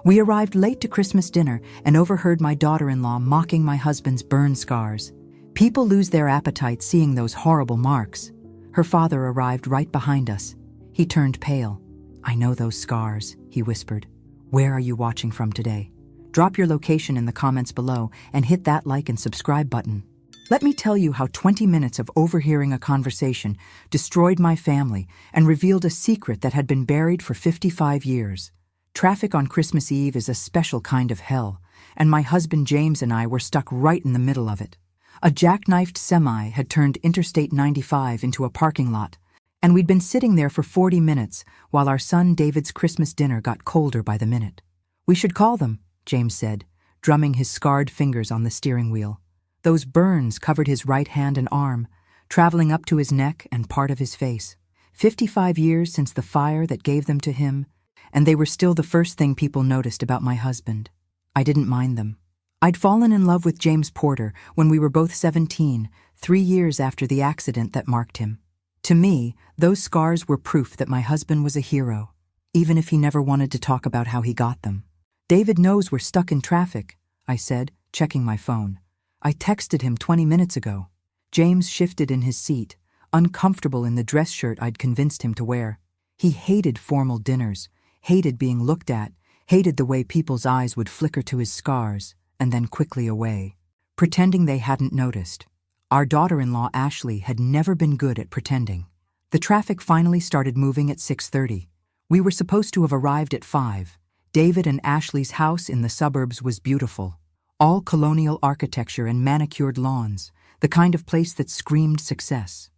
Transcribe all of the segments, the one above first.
We arrived late to Christmas dinner and overheard my daughter-in-law mocking my husband's burn scars. People lose their appetite seeing those horrible marks. Her father arrived right behind us. He turned pale. "I know those scars," he whispered. "Where are you watching from today? Drop your location in the comments below and hit that like and subscribe button." Let me tell you how 20 minutes of overhearing a conversation destroyed my family and revealed a secret that had been buried for 55 years. Traffic on Christmas Eve is a special kind of hell, and my husband James and I were stuck right in the middle of it. A jackknifed semi had turned Interstate 95 into a parking lot, and we'd been sitting there for 40 minutes while our son David's Christmas dinner got colder by the minute. "We should call them," James said, drumming his scarred fingers on the steering wheel. Those burns covered his right hand and arm, traveling up to his neck and part of his face. 55 years since the fire that gave them to him, and they were still the first thing people noticed about my husband. I didn't mind them. I'd fallen in love with James Porter when we were both 17, 3 years after the accident that marked him. To me, those scars were proof that my husband was a hero, even if he never wanted to talk about how he got them. "David knows we're stuck in traffic," I said, checking my phone. "I texted him 20 minutes ago." James shifted in his seat, uncomfortable in the dress shirt I'd convinced him to wear. He hated formal dinners, hated being looked at, hated the way people's eyes would flicker to his scars and then quickly away, pretending they hadn't noticed. Our daughter-in-law Ashley had never been good at pretending. The traffic finally started moving at 6:30. We were supposed to have arrived at 5. David and Ashley's house in the suburbs was beautiful. All colonial architecture and manicured lawns, the kind of place that screamed success.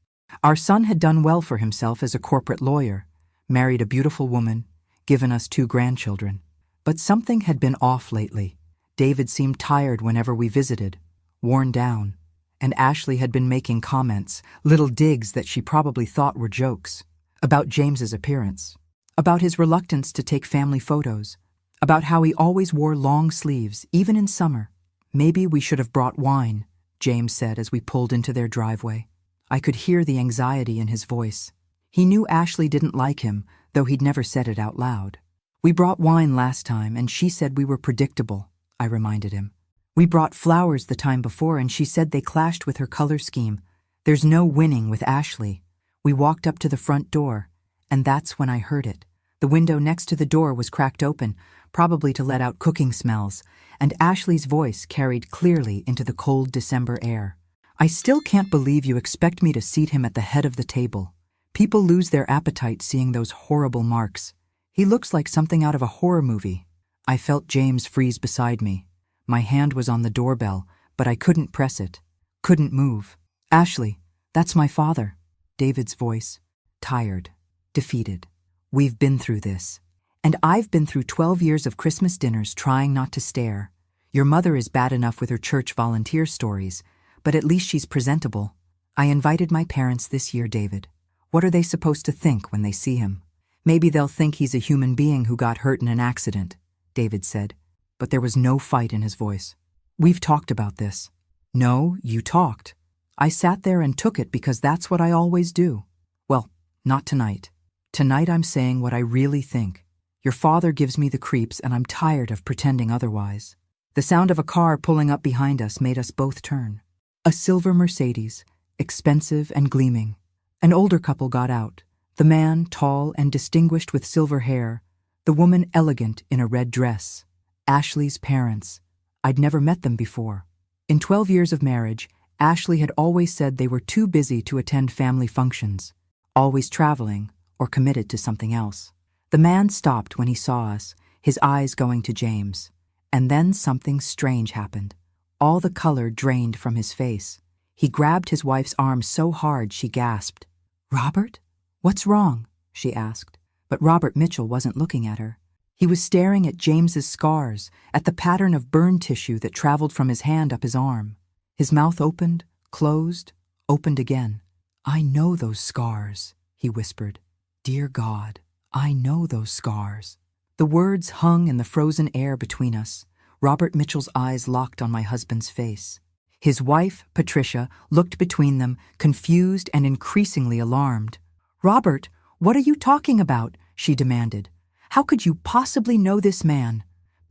Our son had done well for himself as a corporate lawyer, married a beautiful woman, given us 2 grandchildren. But something had been off lately. David seemed tired whenever we visited, worn down, and Ashley had been making comments, little digs that she probably thought were jokes, about James's appearance, about his reluctance to take family photos, about how he always wore long sleeves, even in summer. "Maybe we should have brought wine," James said as we pulled into their driveway. I could hear the anxiety in his voice. He knew Ashley didn't like him, though he'd never said it out loud. "We brought wine last time, and she said we were predictable," I reminded him. "We brought flowers the time before, and she said they clashed with her color scheme. There's no winning with Ashley." We walked up to the front door, and that's when I heard it. The window next to the door was cracked open, probably to let out cooking smells, and Ashley's voice carried clearly into the cold December air. "I still can't believe you expect me to seat him at the head of the table. People lose their appetite seeing those horrible marks. He looks like something out of a horror movie." I felt James freeze beside me. My hand was on the doorbell, but I couldn't press it, couldn't move. "Ashley, that's my father." David's voice, tired, defeated. "We've been through this. And I've been through 12 years of Christmas dinners trying not to stare. Your mother is bad enough with her church volunteer stories, but at least she's presentable. I invited my parents this year, David. What are they supposed to think when they see him? Maybe they'll think he's a human being who got hurt in an accident," David said, but there was no fight in his voice. "We've talked about this." "No, you talked. I sat there and took it because that's what I always do." "Well, not tonight. Tonight I'm saying what I really think. Your father gives me the creeps, and I'm tired of pretending otherwise." The sound of a car pulling up behind us made us both turn. A silver Mercedes, expensive and gleaming. An older couple got out, the man tall and distinguished with silver hair, the woman elegant in a red dress. Ashley's parents. I'd never met them before. In 12 years of marriage, Ashley had always said they were too busy to attend family functions, always traveling or committed to something else. The man stopped when he saw us, his eyes going to James. And then something strange happened. All the color drained from his face. He grabbed his wife's arm so hard she gasped. "Robert? What's wrong?" she asked. But Robert Mitchell wasn't looking at her. He was staring at James's scars, at the pattern of burn tissue that traveled from his hand up his arm. His mouth opened, closed, opened again. "I know those scars," he whispered. "Dear God, I know those scars." The words hung in the frozen air between us. Robert Mitchell's eyes locked on my husband's face. His wife, Patricia, looked between them, confused and increasingly alarmed. "Robert, what are you talking about?" she demanded. "How could you possibly know this man?"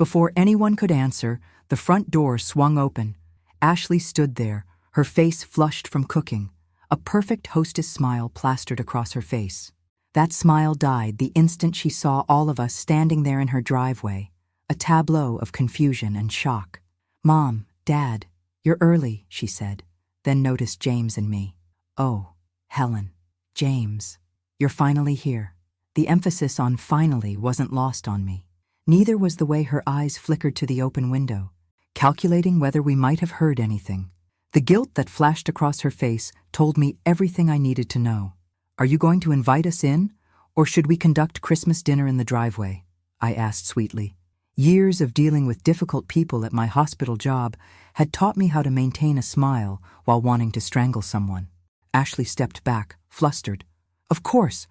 Before anyone could answer, the front door swung open. Ashley stood there, her face flushed from cooking, a perfect hostess smile plastered across her face. That smile died the instant she saw all of us standing there in her driveway, a tableau of confusion and shock. "Mom, Dad, you're early," she said, then noticed James and me. "Oh, Helen, James, you're finally here." The emphasis on finally wasn't lost on me. Neither was the way her eyes flickered to the open window, calculating whether we might have heard anything. The guilt that flashed across her face told me everything I needed to know. "Are you going to invite us in, or should we conduct Christmas dinner in the driveway?" I asked sweetly. Years of dealing with difficult people at my hospital job had taught me how to maintain a smile while wanting to strangle someone. Ashley stepped back, flustered. Of course,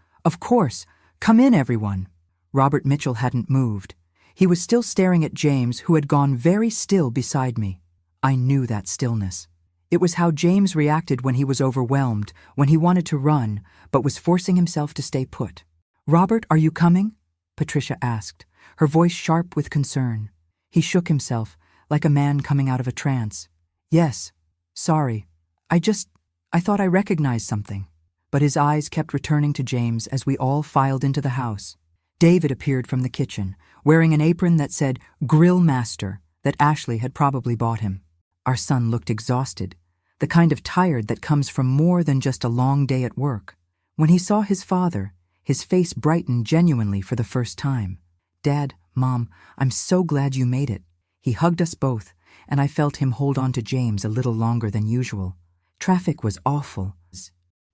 come in, everyone." Robert Mitchell hadn't moved. He was still staring at James, who had gone very still beside me. I knew that stillness. It was how James reacted when he was overwhelmed, when he wanted to run, but was forcing himself to stay put. "Robert, are you coming?" Patricia asked, her voice sharp with concern. He shook himself, like a man coming out of a trance. "Yes. Sorry. I thought I recognized something." But his eyes kept returning to James as we all filed into the house. David appeared from the kitchen, wearing an apron that said "Grill Master" that Ashley had probably bought him. Our son looked exhausted, the kind of tired that comes from more than just a long day at work. When he saw his father, his face brightened genuinely for the first time. "Dad, Mom, I'm so glad you made it." He hugged us both, and I felt him hold on to James a little longer than usual. "Traffic was awful."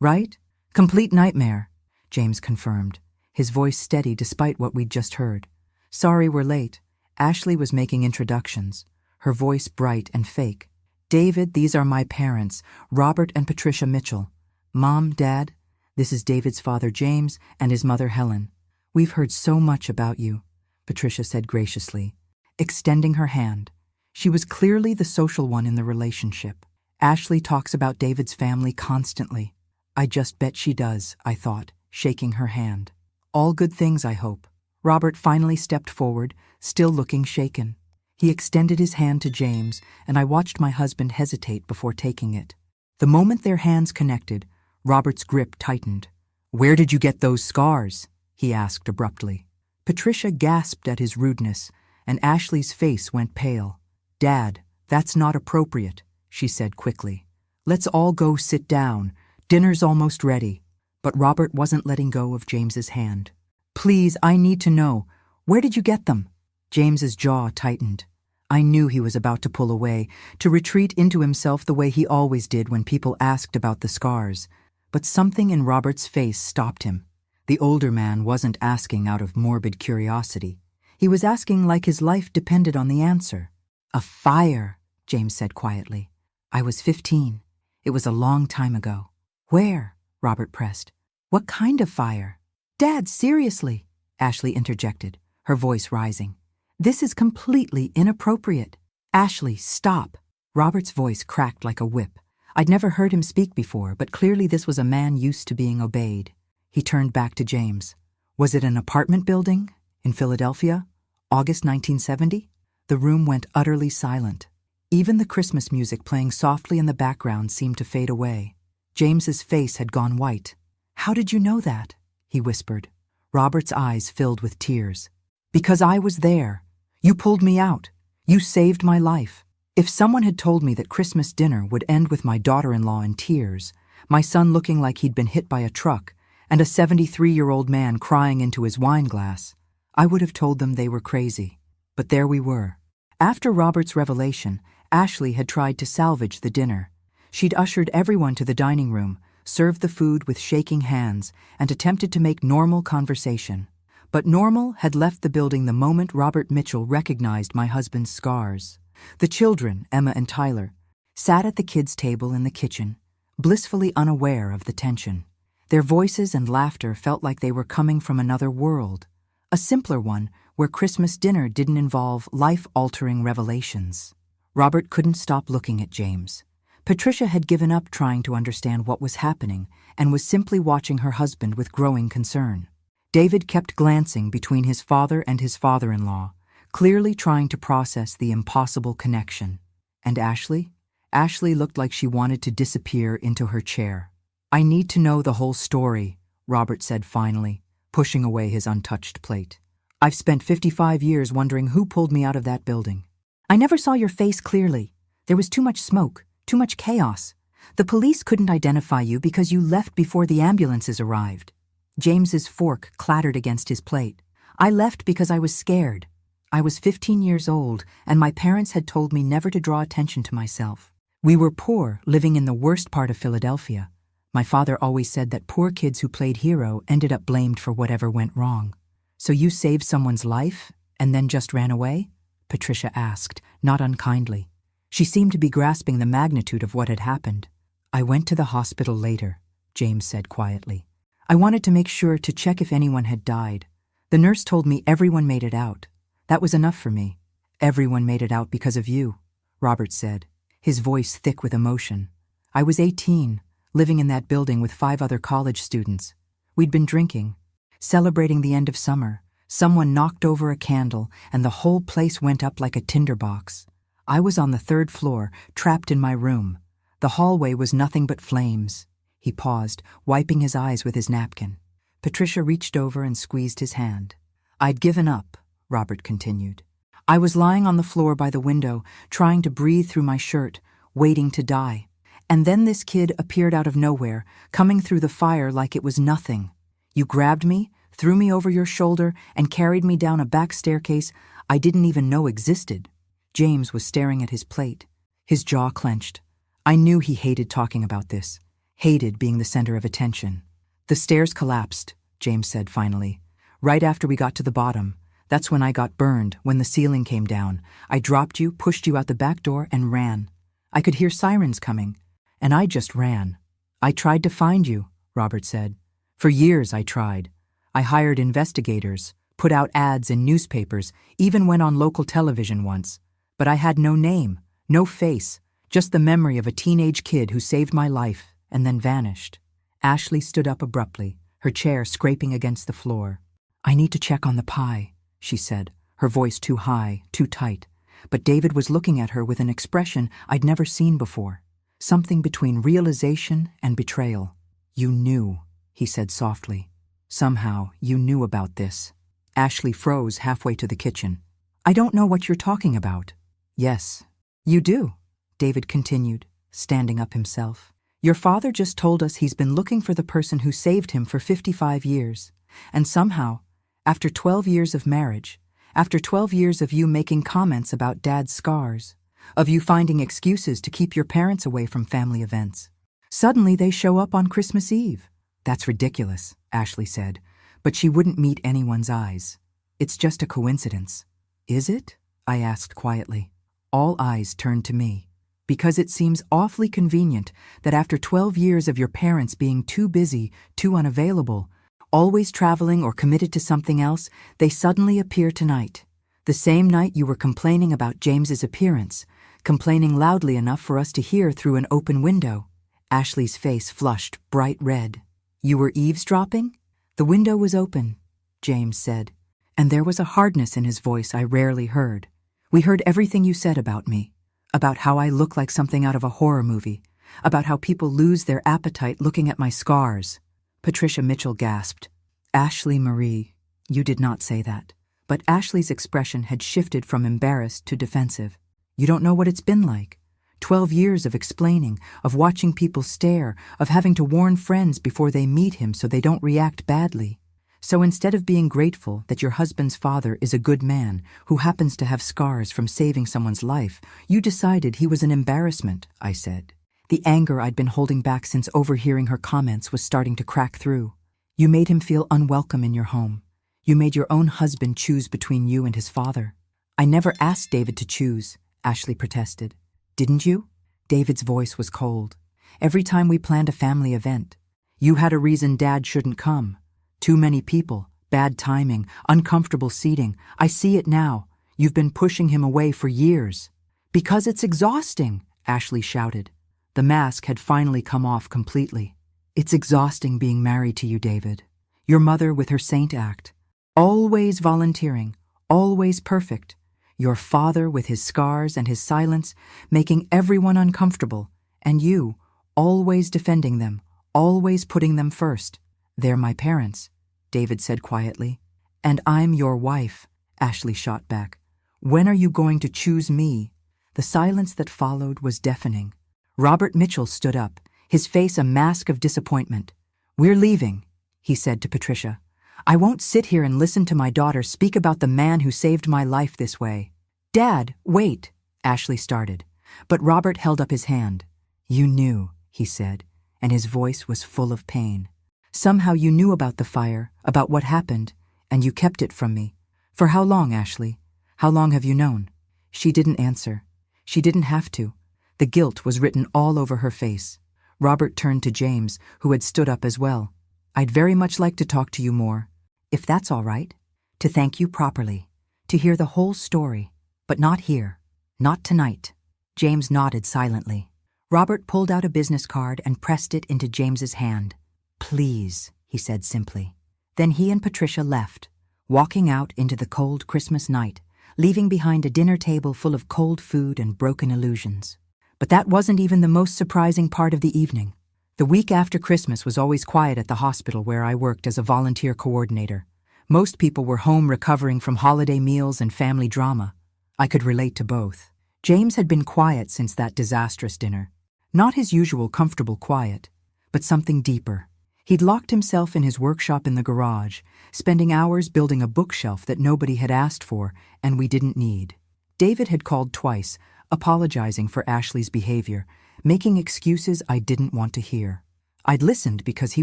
"Right? Complete nightmare," James confirmed, his voice steady despite what we'd just heard. "Sorry we're late." Ashley was making introductions, her voice bright and fake. "David, these are my parents, Robert and Patricia Mitchell. Mom, Dad, this is David's father James and his mother Helen. We've heard so much about you," Patricia said graciously, extending her hand. She was clearly the social one in the relationship. "Ashley talks about David's family constantly." "I just bet she does," I thought, shaking her hand. "All good things, I hope." Robert finally stepped forward, still looking shaken. He extended his hand to James, and I watched my husband hesitate before taking it. The moment their hands connected, Robert's grip tightened. "Where did you get those scars?" he asked abruptly. Patricia gasped at his rudeness, and Ashley's face went pale. "Dad, that's not appropriate," she said quickly. "Let's all go sit down. Dinner's almost ready." But Robert wasn't letting go of James's hand. "Please, I need to know. Where did you get them?" James's jaw tightened. I knew he was about to pull away, to retreat into himself the way he always did when people asked about the scars. But something in Robert's face stopped him. The older man wasn't asking out of morbid curiosity. He was asking like his life depended on the answer. "A fire," James said quietly. "I was 15. It was a long time ago." "Where?" Robert pressed. "What kind of fire?" "Dad, seriously," Ashley interjected, her voice rising. "This is completely inappropriate." "Ashley, stop." Robert's voice cracked like a whip. I'd never heard him speak before, but clearly this was a man used to being obeyed. He turned back to James. "Was it an apartment building? In Philadelphia? August 1970? The room went utterly silent. Even the Christmas music playing softly in the background seemed to fade away. James's face had gone white. "How did you know that?" he whispered. Robert's eyes filled with tears. "Because I was there. You pulled me out. You saved my life." If someone had told me that Christmas dinner would end with my daughter-in-law in tears, my son looking like he'd been hit by a truck, and a 73-year-old man crying into his wine glass, I would have told them they were crazy. But there we were. After Robert's revelation, Ashley had tried to salvage the dinner. She'd ushered everyone to the dining room, served the food with shaking hands, and attempted to make normal conversation. But normal had left the building the moment Robert Mitchell recognized my husband's scars. The children, Emma and Tyler, sat at the kids' table in the kitchen, blissfully unaware of the tension. Their voices and laughter felt like they were coming from another world, a simpler one where Christmas dinner didn't involve life-altering revelations. Robert couldn't stop looking at James. Patricia had given up trying to understand what was happening and was simply watching her husband with growing concern. David kept glancing between his father and his father-in-law, clearly trying to process the impossible connection. And Ashley? Ashley looked like she wanted to disappear into her chair. I need to know the whole story, Robert said finally, pushing away his untouched plate. I've spent 55 years wondering who pulled me out of that building. I never saw your face clearly. There was too much smoke, too much chaos. The police couldn't identify you because you left before the ambulances arrived. James's fork clattered against his plate. I left because I was scared. I was 15 years old, and my parents had told me never to draw attention to myself. We were poor, living in the worst part of Philadelphia. My father always said that poor kids who played hero ended up blamed for whatever went wrong. So you saved someone's life, and then just ran away? Patricia asked, not unkindly. She seemed to be grasping the magnitude of what had happened. I went to the hospital later, James said quietly. I wanted to make sure to check if anyone had died. The nurse told me everyone made it out. That was enough for me. Everyone made it out because of you, Robert said, his voice thick with emotion. I was 18, living in that building with 5 other college students. We'd been drinking, celebrating the end of summer. Someone knocked over a candle, and the whole place went up like a tinderbox. I was on the 3rd floor, trapped in my room. The hallway was nothing but flames. He paused, wiping his eyes with his napkin. Patricia reached over and squeezed his hand. I'd given up, Robert continued. I was lying on the floor by the window, trying to breathe through my shirt, waiting to die. And then this kid appeared out of nowhere, coming through the fire like it was nothing. You grabbed me, threw me over your shoulder, and carried me down a back staircase I didn't even know existed. James was staring at his plate, his jaw clenched. I knew he hated talking about this, hated being the center of attention. The stairs collapsed, James said finally. Right after we got to the bottom. That's when I got burned, when the ceiling came down. I dropped you, pushed you out the back door, and ran. I could hear sirens coming, and I just ran. I tried to find you, Robert said. For years I tried. I hired investigators, put out ads in newspapers, even went on local television once. But I had no name, no face, just the memory of a teenage kid who saved my life and then vanished. Ashley stood up abruptly, her chair scraping against the floor. I need to check on the pie, she said, her voice too high, too tight. But David was looking at her with an expression I'd never seen before, something between realization and betrayal. You knew, he said softly. Somehow, you knew about this. Ashley froze halfway to the kitchen. I don't know what you're talking about. Yes, you do, David continued, standing up himself. Your father just told us he's been looking for the person who saved him for 55 years. And somehow, after 12 years of marriage, after 12 years of you making comments about Dad's scars, of you finding excuses to keep your parents away from family events, suddenly they show up on Christmas Eve. That's ridiculous, Ashley said, but she wouldn't meet anyone's eyes. It's just a coincidence. Is it? I asked quietly. All eyes turned to me. Because it seems awfully convenient that after 12 years of your parents being too busy, too unavailable, always traveling or committed to something else, they suddenly appear tonight. The same night you were complaining about James's appearance, complaining loudly enough for us to hear through an open window. Ashley's face flushed bright red. You were eavesdropping? The window was open, James said, and there was a hardness in his voice I rarely heard. We heard everything you said about me, about how I look like something out of a horror movie, about how people lose their appetite looking at my scars. Patricia Mitchell gasped. Ashley Marie, you did not say that. But Ashley's expression had shifted from embarrassed to defensive. You don't know what it's been like. 12 years of explaining, of watching people stare, of having to warn friends before they meet him so they don't react badly. So instead of being grateful that your husband's father is a good man who happens to have scars from saving someone's life, you decided he was an embarrassment, I said. The anger I'd been holding back since overhearing her comments was starting to crack through. You made him feel unwelcome in your home. You made your own husband choose between you and his father. I never asked David to choose, Ashley protested. Didn't you? David's voice was cold. Every time we planned a family event, you had a reason Dad shouldn't come. Too many people, bad timing, uncomfortable seating. I see it now. You've been pushing him away for years. Because it's exhausting, Ashley shouted. The mask had finally come off completely. It's exhausting being married to you, David. Your mother with her saint act. Always volunteering, always perfect. Your father with his scars and his silence, making everyone uncomfortable, and you, always defending them, always putting them first. They're my parents, David said quietly. And I'm your wife, Ashley shot back. When are you going to choose me? The silence that followed was deafening. Robert Mitchell stood up, his face a mask of disappointment. We're leaving, he said to Patricia. I won't sit here and listen to my daughter speak about the man who saved my life this way. Dad, wait, Ashley started, but Robert held up his hand. You knew, he said, and his voice was full of pain. Somehow you knew about the fire, about what happened, and you kept it from me. For how long, Ashley? How long have you known? She didn't answer. She didn't have to. The guilt was written all over her face. Robert turned to James, who had stood up as well. I'd very much like to talk to you more, if that's all right. To thank you properly. To hear the whole story. But not here. Not tonight. James nodded silently. Robert pulled out a business card and pressed it into James's hand. Please, he said simply. Then he and Patricia left, walking out into the cold Christmas night, leaving behind a dinner table full of cold food and broken illusions. But that wasn't even the most surprising part of the evening. The week after Christmas was always quiet at the hospital where I worked as a volunteer coordinator. Most people were home recovering from holiday meals and family drama. I could relate to both. James had been quiet since that disastrous dinner. Not his usual comfortable quiet, but something deeper. He'd locked himself in his workshop in the garage, spending hours building a bookshelf that nobody had asked for and we didn't need. David had called twice, apologizing for Ashley's behavior, making excuses I didn't want to hear. I'd listened because he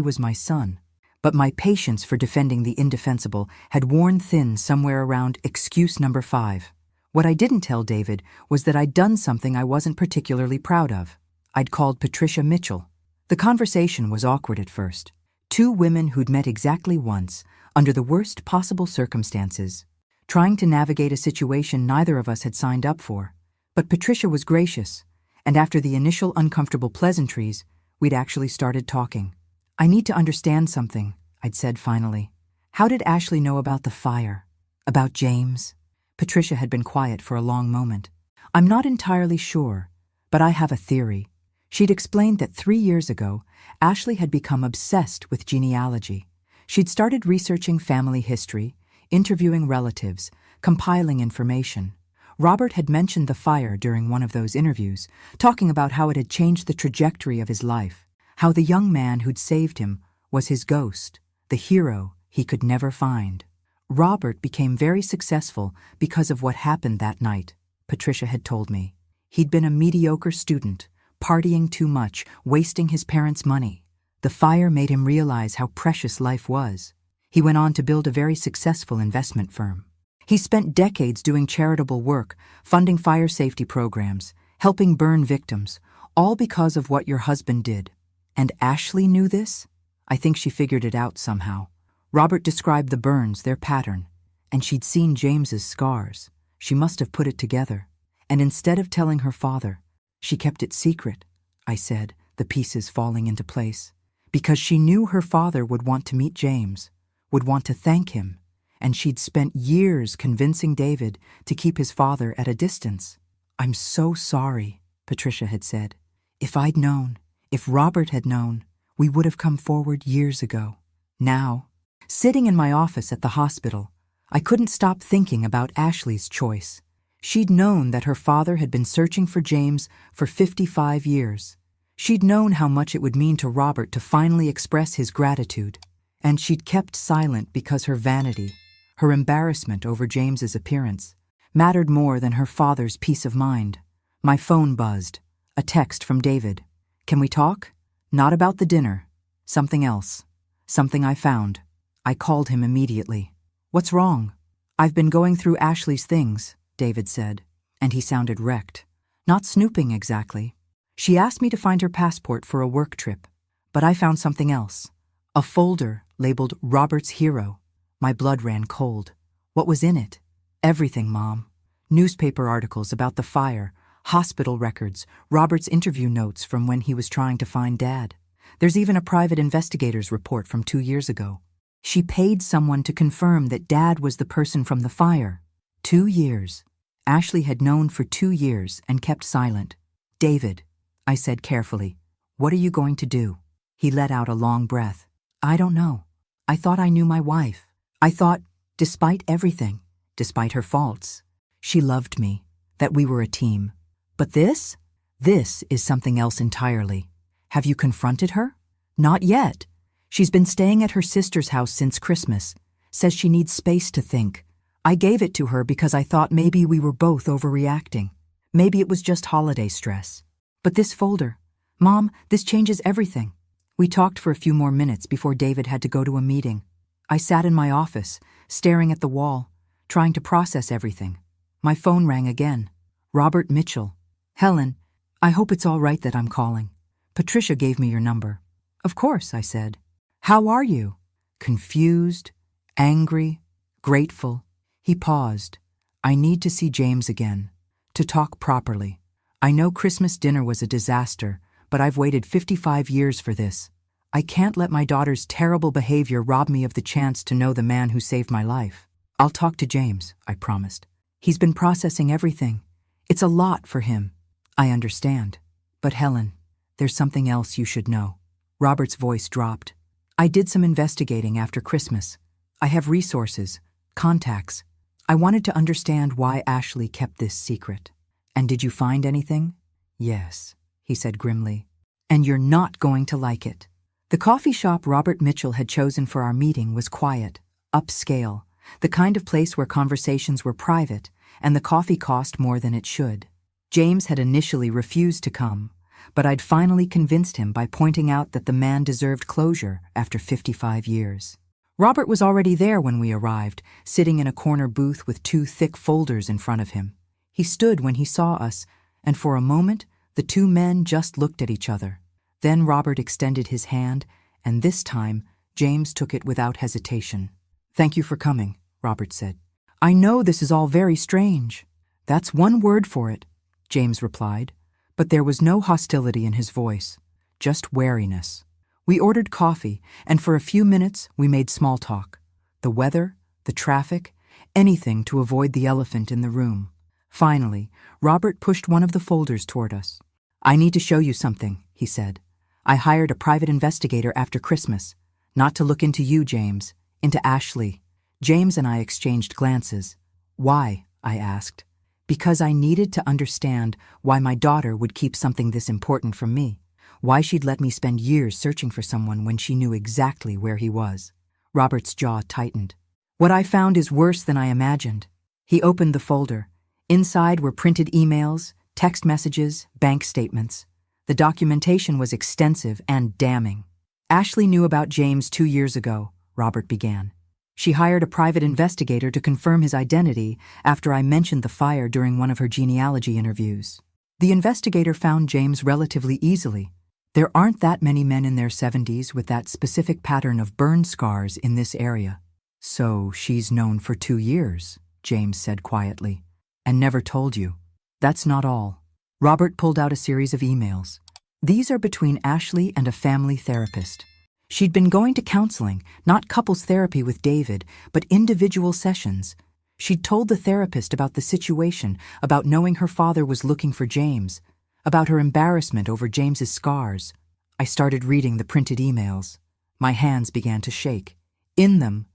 was my son, but my patience for defending the indefensible had worn thin somewhere around excuse number 5. What I didn't tell David was that I'd done something I wasn't particularly proud of. I'd called Patricia Mitchell. The conversation was awkward at first. Two women who'd met exactly once, under the worst possible circumstances, trying to navigate a situation neither of us had signed up for. But Patricia was gracious, and after the initial uncomfortable pleasantries, we'd actually started talking. I need to understand something, I'd said finally. How did Ashley know about the fire? About James? Patricia had been quiet for a long moment. I'm not entirely sure, but I have a theory. She'd explained that 3 years ago, Ashley had become obsessed with genealogy. She'd started researching family history, interviewing relatives, compiling information. Robert had mentioned the fire during one of those interviews, talking about how it had changed the trajectory of his life, how the young man who'd saved him was his ghost, the hero he could never find. Robert became very successful because of what happened that night, Patricia had told me. He'd been a mediocre student, partying too much, wasting his parents' money. The fire made him realize how precious life was. He went on to build a very successful investment firm. He spent decades doing charitable work, funding fire safety programs, helping burn victims, all because of what your husband did. And Ashley knew this? I think she figured it out somehow. Robert described the burns, their pattern, and she'd seen James's scars. She must have put it together. And instead of telling her father, she kept it secret, I said, the pieces falling into place. Because she knew her father would want to meet James, would want to thank him, and she'd spent years convincing David to keep his father at a distance. I'm so sorry, Patricia had said. If I'd known, if Robert had known, we would have come forward years ago. Now, sitting in my office at the hospital, I couldn't stop thinking about Ashley's choice. She'd known that her father had been searching for James for 55 years. She'd known how much it would mean to Robert to finally express his gratitude. And she'd kept silent because her vanity, her embarrassment over James's appearance, mattered more than her father's peace of mind. My phone buzzed. A text from David. Can we talk? Not about the dinner. Something else. Something I found. I called him immediately. What's wrong? I've been going through Ashley's things, David said, and he sounded wrecked. Not snooping exactly. She asked me to find her passport for a work trip, but I found something else. A folder labeled Robert's Hero. My blood ran cold. What was in it? Everything, Mom. Newspaper articles about the fire, hospital records, Robert's interview notes from when he was trying to find Dad. There's even a private investigator's report from 2 years ago. She paid someone to confirm that Dad was the person from the fire. 2 years. Ashley had known for 2 years and kept silent. "David," I said carefully, "what are you going to do?" He let out a long breath. "I don't know. I thought I knew my wife. I thought, despite everything, despite her faults, she loved me, that we were a team. But this? This is something else entirely. Have you confronted her?" "Not yet. She's been staying at her sister's house since Christmas. Says she needs space to think. I gave it to her because I thought maybe we were both overreacting. Maybe it was just holiday stress. But this folder, Mom, this changes everything." We talked for a few more minutes before David had to go to a meeting. I sat in my office, staring at the wall, trying to process everything. My phone rang again. Robert Mitchell. "Helen, I hope it's all right that I'm calling. Patricia gave me your number." "Of course," I said. "How are you?" "Confused, angry, grateful." He paused. "I need to see James again, to talk properly. I know Christmas dinner was a disaster, but I've waited 55 years for this. I can't let my daughter's terrible behavior rob me of the chance to know the man who saved my life. I'll talk to James," I promised. "He's been processing everything. It's a lot for him." "I understand. But Helen, there's something else you should know." Robert's voice dropped. "I did some investigating after Christmas. I have resources, contacts. I wanted to understand why Ashley kept this secret." "And did you find anything?" "Yes," he said grimly. "And you're not going to like it." The coffee shop Robert Mitchell had chosen for our meeting was quiet, upscale, the kind of place where conversations were private and the coffee cost more than it should. James had initially refused to come, but I'd finally convinced him by pointing out that the man deserved closure after 55 years. Robert was already there when we arrived, sitting in a corner booth with 2 thick folders in front of him. He stood when he saw us, and for a moment, the 2 men just looked at each other. Then Robert extended his hand, and this time, James took it without hesitation. "Thank you for coming," Robert said. "I know this is all very strange." "That's one word for it," James replied, but there was no hostility in his voice, just wariness. We ordered coffee, and for a few minutes we made small talk. The weather, the traffic, anything to avoid the elephant in the room. Finally, Robert pushed one of the folders toward us. "I need to show you something," he said. "I hired a private investigator after Christmas, not to look into you, James, into Ashley." James and I exchanged glances. "Why?" I asked. "Because I needed to understand why my daughter would keep something this important from me. Why she'd let me spend years searching for someone when she knew exactly where he was." Robert's jaw tightened. "What I found is worse than I imagined." He opened the folder. Inside were printed emails, text messages, bank statements. The documentation was extensive and damning. "Ashley knew about James 2 years ago," Robert began. "She hired a private investigator to confirm his identity after I mentioned the fire during one of her genealogy interviews. The investigator found James relatively easily. There aren't that many men in their 70s with that specific pattern of burn scars in this area." "So she's known for 2 years," James said quietly, "and never told you." "That's not all." Robert pulled out a series of emails. "These are between Ashley and a family therapist. She'd been going to counseling, not couples therapy with David, but individual sessions. She'd told the therapist about the situation, about knowing her father was looking for James, about her embarrassment over James's scars. I started reading the printed emails. My hands began to shake. In them,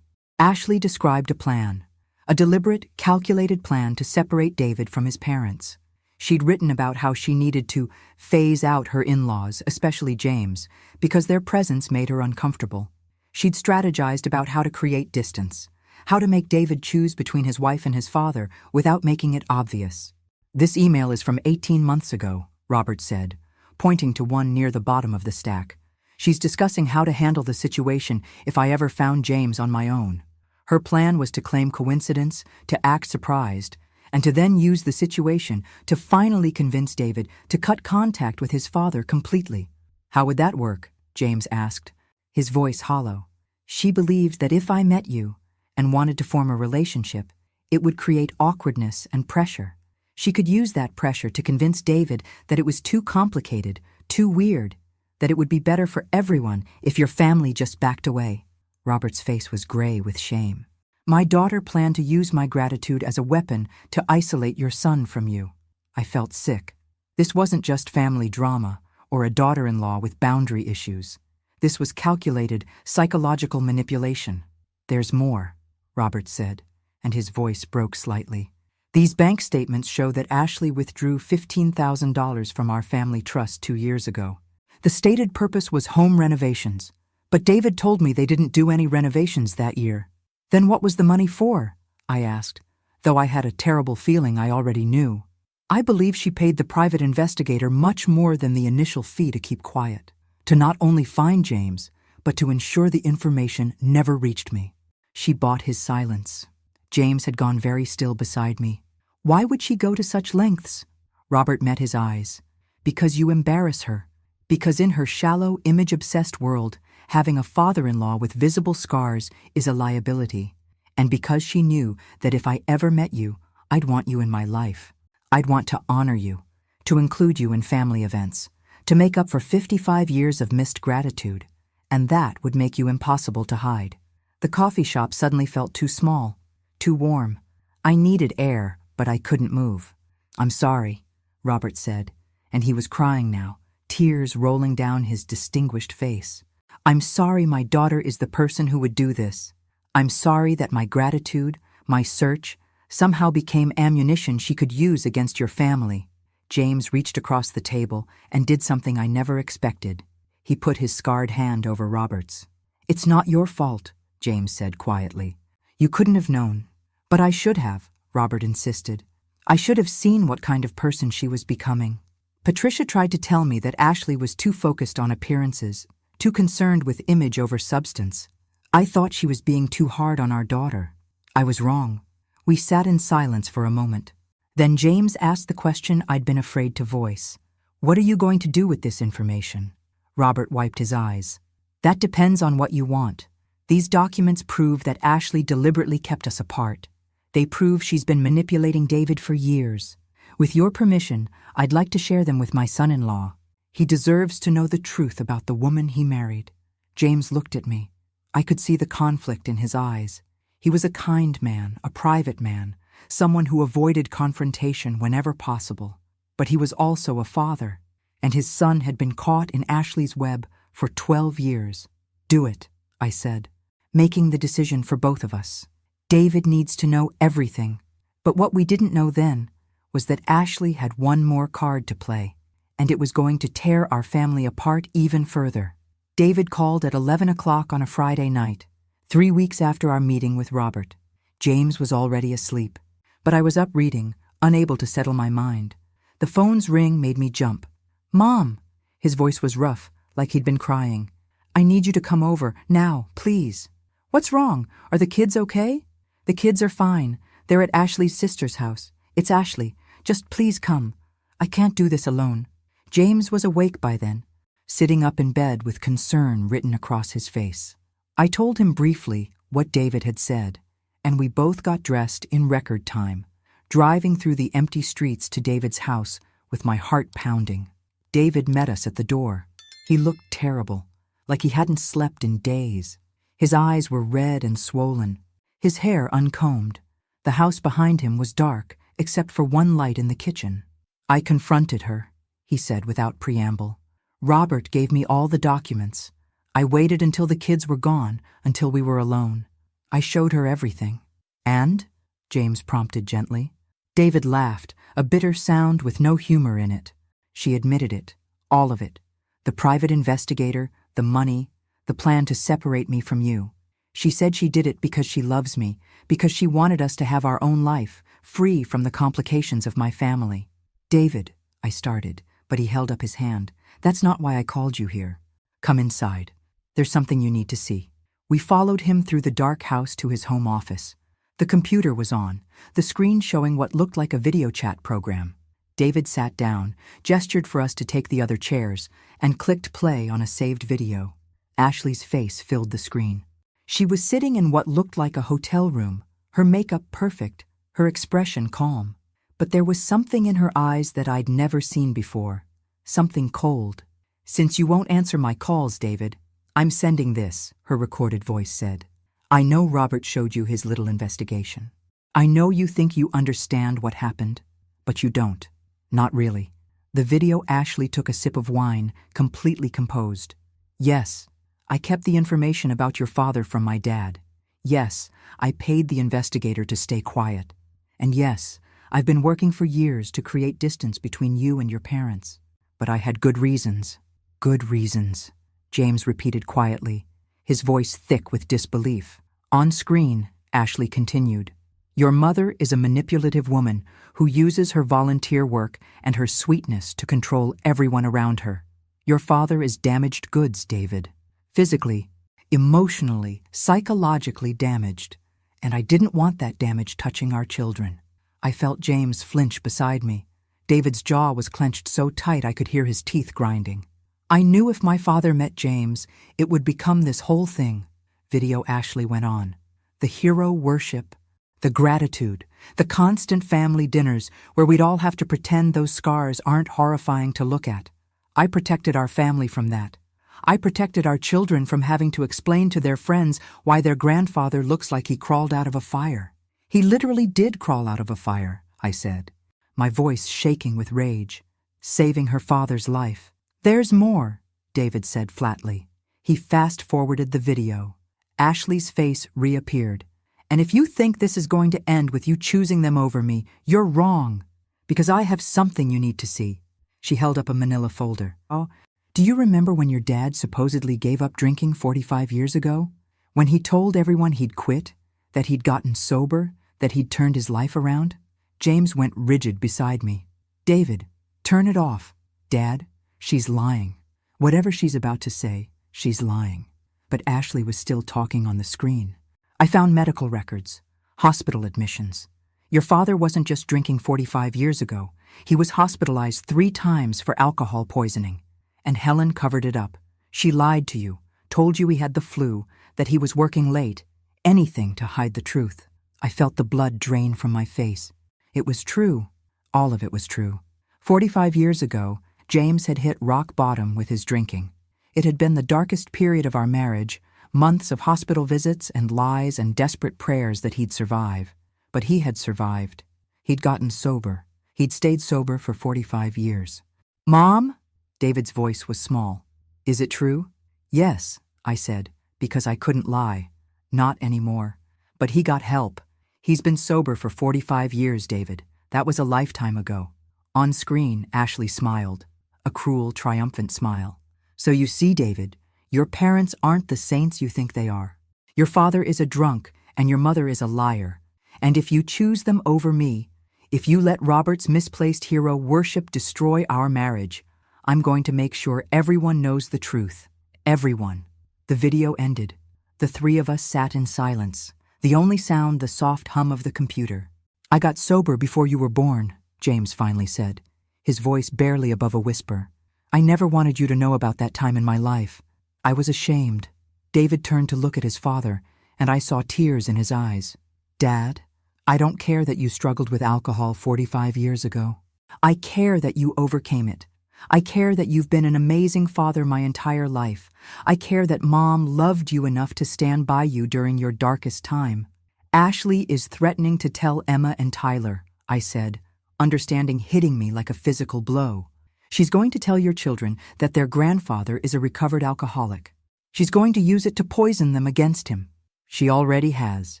Ashley described a plan, a deliberate, calculated plan to separate David from his parents. She'd written about how she needed to phase out her in-laws, especially James, because their presence made her uncomfortable. She'd strategized about how to create distance, how to make David choose between his wife and his father without making it obvious. "This email is from 18 months ago," Robert said, pointing to one near the bottom of the stack. "She's discussing how to handle the situation if I ever found James on my own. Her plan was to claim coincidence, to act surprised, and to then use the situation to finally convince David to cut contact with his father completely." "How would that work?" James asked, his voice hollow. "She believed that if I met you and wanted to form a relationship, it would create awkwardness and pressure. She could use that pressure to convince David that it was too complicated, too weird, that it would be better for everyone if your family just backed away." Robert's face was gray with shame. My daughter planned to use my gratitude as a weapon to isolate your son from you. I felt sick. This wasn't just family drama or a daughter-in-law with boundary issues. This was calculated psychological manipulation. There's more, Robert said, and his voice broke slightly. These bank statements show that Ashley withdrew $15,000 from our family trust 2 years ago. The stated purpose was home renovations, but David told me they didn't do any renovations that year. Then what was the money for? I asked, though I had a terrible feeling I already knew. I believe she paid the private investigator much more than the initial fee to keep quiet, to not only find James, but to ensure the information never reached me. She bought his silence. James had gone very still beside me. Why would she go to such lengths? Robert met his eyes. Because you embarrass her. Because in her shallow, image-obsessed world, having a father-in-law with visible scars is a liability. And because she knew that if I ever met you, I'd want you in my life. I'd want to honor you, to include you in family events, to make up for 55 years of missed gratitude. And that would make you impossible to hide. The coffee shop suddenly felt too small, too warm. I needed air, but I couldn't move. I'm sorry, Robert said, and he was crying now, tears rolling down his distinguished face. I'm sorry my daughter is the person who would do this. I'm sorry that my gratitude, my search, somehow became ammunition she could use against your family. James reached across the table and did something I never expected. He put his scarred hand over Robert's. It's not your fault, James said quietly. You couldn't have known. But I should have, Robert insisted. I should have seen what kind of person she was becoming. Patricia tried to tell me that Ashley was too focused on appearances, too concerned with image over substance. I thought she was being too hard on our daughter. I was wrong. We sat in silence for a moment. Then James asked the question I'd been afraid to voice. What are you going to do with this information? Robert wiped his eyes. That depends on what you want. These documents prove that Ashley deliberately kept us apart. They prove she's been manipulating David for years. With your permission, I'd like to share them with my son-in-law. He deserves to know the truth about the woman he married. James looked at me. I could see the conflict in his eyes. He was a kind man, a private man, someone who avoided confrontation whenever possible. But he was also a father, and his son had been caught in Ashley's web for 12 years. Do it, I said, making the decision for both of us. David needs to know everything. But what we didn't know then was that Ashley had one more card to play, and it was going to tear our family apart even further. David called at 11 o'clock on a Friday night, 3 weeks after our meeting with Robert. James was already asleep, but I was up reading, unable to settle my mind. The phone's ring made me jump. Mom! His voice was rough, like he'd been crying. I need you to come over, now, please. What's wrong? Are the kids okay? The kids are fine. They're at Ashley's sister's house. It's Ashley. Just please come. I can't do this alone. James was awake by then, sitting up in bed with concern written across his face. I told him briefly what David had said, and we both got dressed in record time, driving through the empty streets to David's house with my heart pounding. David met us at the door. He looked terrible, like he hadn't slept in days. His eyes were red and swollen, his hair uncombed. The house behind him was dark, except for one light in the kitchen. I confronted her, he said without preamble. Robert gave me all the documents. I waited until the kids were gone, until we were alone. I showed her everything. And? James prompted gently. David laughed, a bitter sound with no humor in it. She admitted it, all of it. The private investigator, the money, the plan to separate me from you. She said she did it because she loves me, because she wanted us to have our own life, free from the complications of my family. David, I started, but he held up his hand. That's not why I called you here. Come inside. There's something you need to see. We followed him through the dark house to his home office. The computer was on, the screen showing what looked like a video chat program. David sat down, gestured for us to take the other chairs, and clicked play on a saved video. Ashley's face filled the screen. She was sitting in what looked like a hotel room, her makeup perfect, her expression calm. But there was something in her eyes that I'd never seen before, something cold. Since you won't answer my calls, David, I'm sending this, her recorded voice said. I know Robert showed you his little investigation. I know you think you understand what happened, but you don't. Not really. The video. Ashley took a sip of wine, completely composed. Yes, I kept the information about your father from my dad. Yes, I paid the investigator to stay quiet. And yes, I've been working for years to create distance between you and your parents. But I had good reasons. Good reasons, James repeated quietly, his voice thick with disbelief. On screen, Ashley continued. Your mother is a manipulative woman who uses her volunteer work and her sweetness to control everyone around her. Your father is damaged goods, David. Physically, emotionally, psychologically damaged. And I didn't want that damage touching our children. I felt James flinch beside me. David's jaw was clenched so tight I could hear his teeth grinding. I knew if my father met James, it would become this whole thing. Video. Ashley went on. The hero worship, the gratitude, the constant family dinners where we'd all have to pretend those scars aren't horrifying to look at. I protected our family from that. I protected our children from having to explain to their friends why their grandfather looks like he crawled out of a fire. He literally did crawl out of a fire, I said, my voice shaking with rage. Saving her father's life. There's more, David said flatly. He fast-forwarded the video. Ashley's face reappeared. And if you think this is going to end with you choosing them over me, you're wrong. Because I have something you need to see. She held up a manila folder. Oh, do you remember when your dad supposedly gave up drinking 45 years ago? When he told everyone he'd quit, that he'd gotten sober, that he'd turned his life around? James went rigid beside me. David, turn it off. Dad, she's lying. Whatever she's about to say, she's lying. But Ashley was still talking on the screen. I found medical records, hospital admissions. Your father wasn't just drinking 45 years ago. He was hospitalized 3 times for alcohol poisoning. And Helen covered it up. She lied to you, told you he had the flu, that he was working late, anything to hide the truth. I felt the blood drain from my face. It was true. All of it was true. 45 years ago, James had hit rock bottom with his drinking. It had been the darkest period of our marriage, months of hospital visits and lies and desperate prayers that he'd survive. But he had survived. He'd gotten sober. He'd stayed sober for 45 years. Mom? David's voice was small. Is it true? Yes, I said, because I couldn't lie. Not anymore. But he got help. He's been sober for 45 years, David. That was a lifetime ago. On screen, Ashley smiled. A cruel, triumphant smile. So you see, David, your parents aren't the saints you think they are. Your father is a drunk, and your mother is a liar. And if you choose them over me, if you let Robert's misplaced hero worship destroy our marriage, I'm going to make sure everyone knows the truth. Everyone. The video ended. The 3 of us sat in silence. The only sound, the soft hum of the computer. I got sober before you were born, James finally said, his voice barely above a whisper. I never wanted you to know about that time in my life. I was ashamed. David turned to look at his father, and I saw tears in his eyes. Dad, I don't care that you struggled with alcohol 45 years ago. I care that you overcame it. I care that you've been an amazing father my entire life. I care that Mom loved you enough to stand by you during your darkest time. Ashley is threatening to tell Emma and Tyler, I said, understanding hitting me like a physical blow. She's going to tell your children that their grandfather is a recovered alcoholic. She's going to use it to poison them against him. She already has,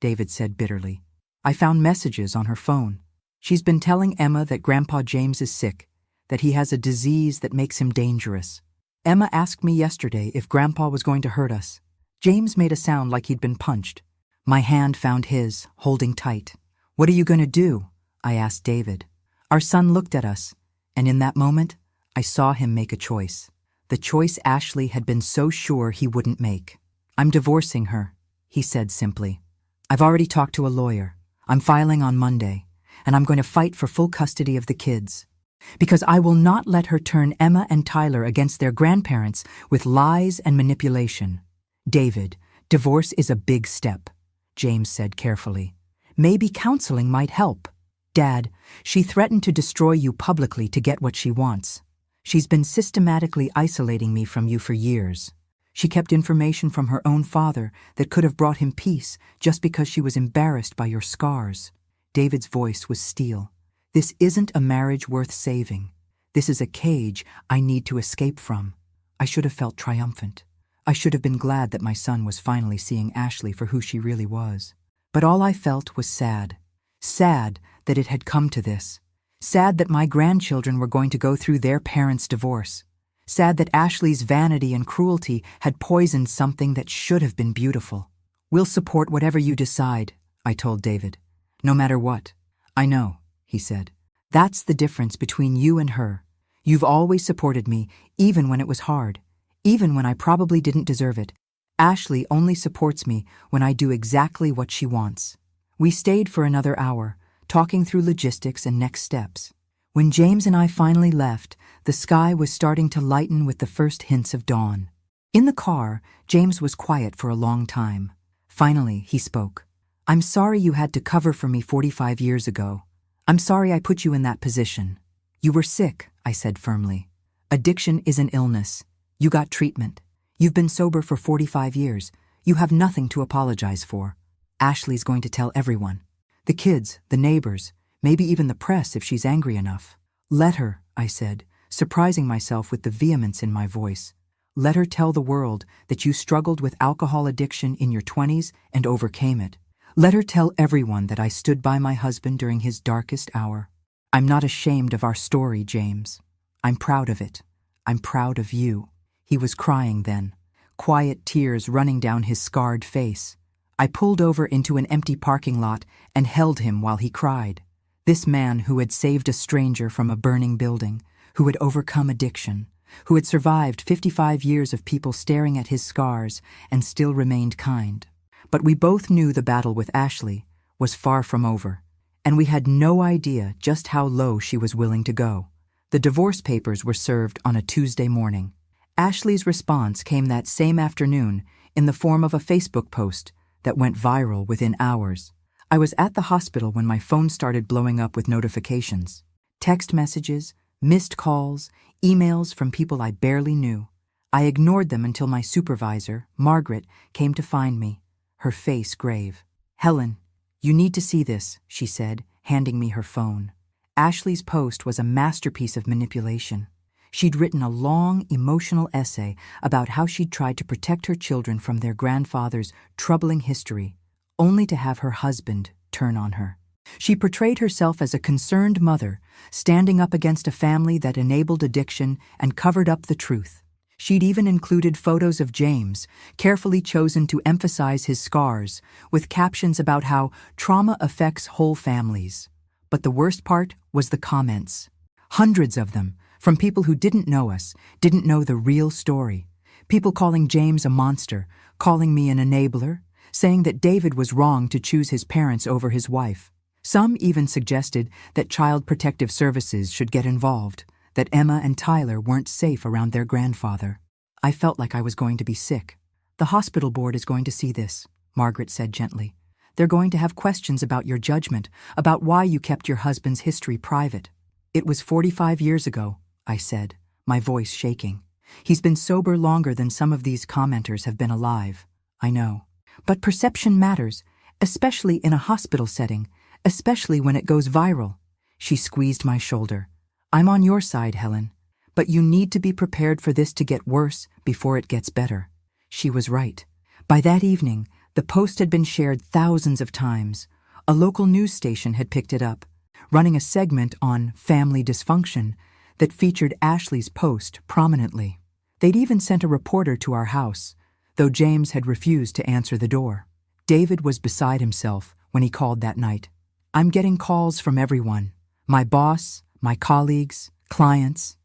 David said bitterly. I found messages on her phone. She's been telling Emma that Grandpa James is sick, that he has a disease that makes him dangerous. Emma asked me yesterday if Grandpa was going to hurt us. James made a sound like he'd been punched. My hand found his, holding tight. What are you going to do? I asked David. Our son looked at us, and in that moment, I saw him make a choice. The choice Ashley had been so sure he wouldn't make. I'm divorcing her, he said simply. I've already talked to a lawyer. I'm filing on Monday, and I'm going to fight for full custody of the kids. Because I will not let her turn Emma and Tyler against their grandparents with lies and manipulation. David, divorce is a big step, James said carefully. Maybe counseling might help. Dad, she threatened to destroy you publicly to get what she wants. She's been systematically isolating me from you for years. She kept information from her own father that could have brought him peace just because she was embarrassed by your scars. David's voice was steel. This isn't a marriage worth saving. This is a cage I need to escape from. I should have felt triumphant. I should have been glad that my son was finally seeing Ashley for who she really was. But all I felt was sad. Sad that it had come to this. Sad that my grandchildren were going to go through their parents' divorce. Sad that Ashley's vanity and cruelty had poisoned something that should have been beautiful. We'll support whatever you decide, I told David. No matter what. I know, he said. That's the difference between you and her. You've always supported me, even when it was hard. Even when I probably didn't deserve it. Ashley only supports me when I do exactly what she wants. We stayed for another hour, talking through logistics and next steps. When James and I finally left, the sky was starting to lighten with the first hints of dawn. In the car, James was quiet for a long time. Finally, he spoke. I'm sorry you had to cover for me 45 years ago. I'm sorry I put you in that position. You were sick, I said firmly. Addiction is an illness. You got treatment. You've been sober for 45 years. You have nothing to apologize for. Ashley's going to tell everyone. The kids, the neighbors, maybe even the press if she's angry enough. Let her, I said, surprising myself with the vehemence in my voice. Let her tell the world that you struggled with alcohol addiction in your 20s and overcame it. Let her tell everyone that I stood by my husband during his darkest hour. I'm not ashamed of our story, James. I'm proud of it. I'm proud of you. He was crying then, quiet tears running down his scarred face. I pulled over into an empty parking lot and held him while he cried. This man who had saved a stranger from a burning building, who had overcome addiction, who had survived 55 years of people staring at his scars and still remained kind. But we both knew the battle with Ashley was far from over, and we had no idea just how low she was willing to go. The divorce papers were served on a Tuesday morning. Ashley's response came that same afternoon in the form of a Facebook post that went viral within hours. I was at the hospital when my phone started blowing up with notifications. Text messages, missed calls, emails from people I barely knew. I ignored them until my supervisor, Margaret, came to find me, her face grave. Helen, you need to see this, she said, handing me her phone. Ashley's post was a masterpiece of manipulation. She'd written a long, emotional essay about how she'd tried to protect her children from their grandfather's troubling history, only to have her husband turn on her. She portrayed herself as a concerned mother, standing up against a family that enabled addiction and covered up the truth. She'd even included photos of James, carefully chosen to emphasize his scars, with captions about how trauma affects whole families. But the worst part was the comments. Hundreds of them, from people who didn't know us, didn't know the real story. People calling James a monster, calling me an enabler, saying that David was wrong to choose his parents over his wife. Some even suggested that Child Protective Services should get involved, that Emma and Tyler weren't safe around their grandfather. I felt like I was going to be sick. The hospital board is going to see this, Margaret said gently. They're going to have questions about your judgment, about why you kept your husband's history private. It was 45 years ago, I said, my voice shaking. He's been sober longer than some of these commenters have been alive. I know. But perception matters, especially in a hospital setting, especially when it goes viral. She squeezed my shoulder. I'm on your side, Helen. But you need to be prepared for this to get worse before it gets better. She was right. By that evening, the post had been shared thousands of times. A local news station had picked it up, running a segment on family dysfunction that featured Ashley's post prominently. They'd even sent a reporter to our house, though James had refused to answer the door. David was beside himself when he called that night. I'm getting calls from everyone. My boss, my colleagues, clients.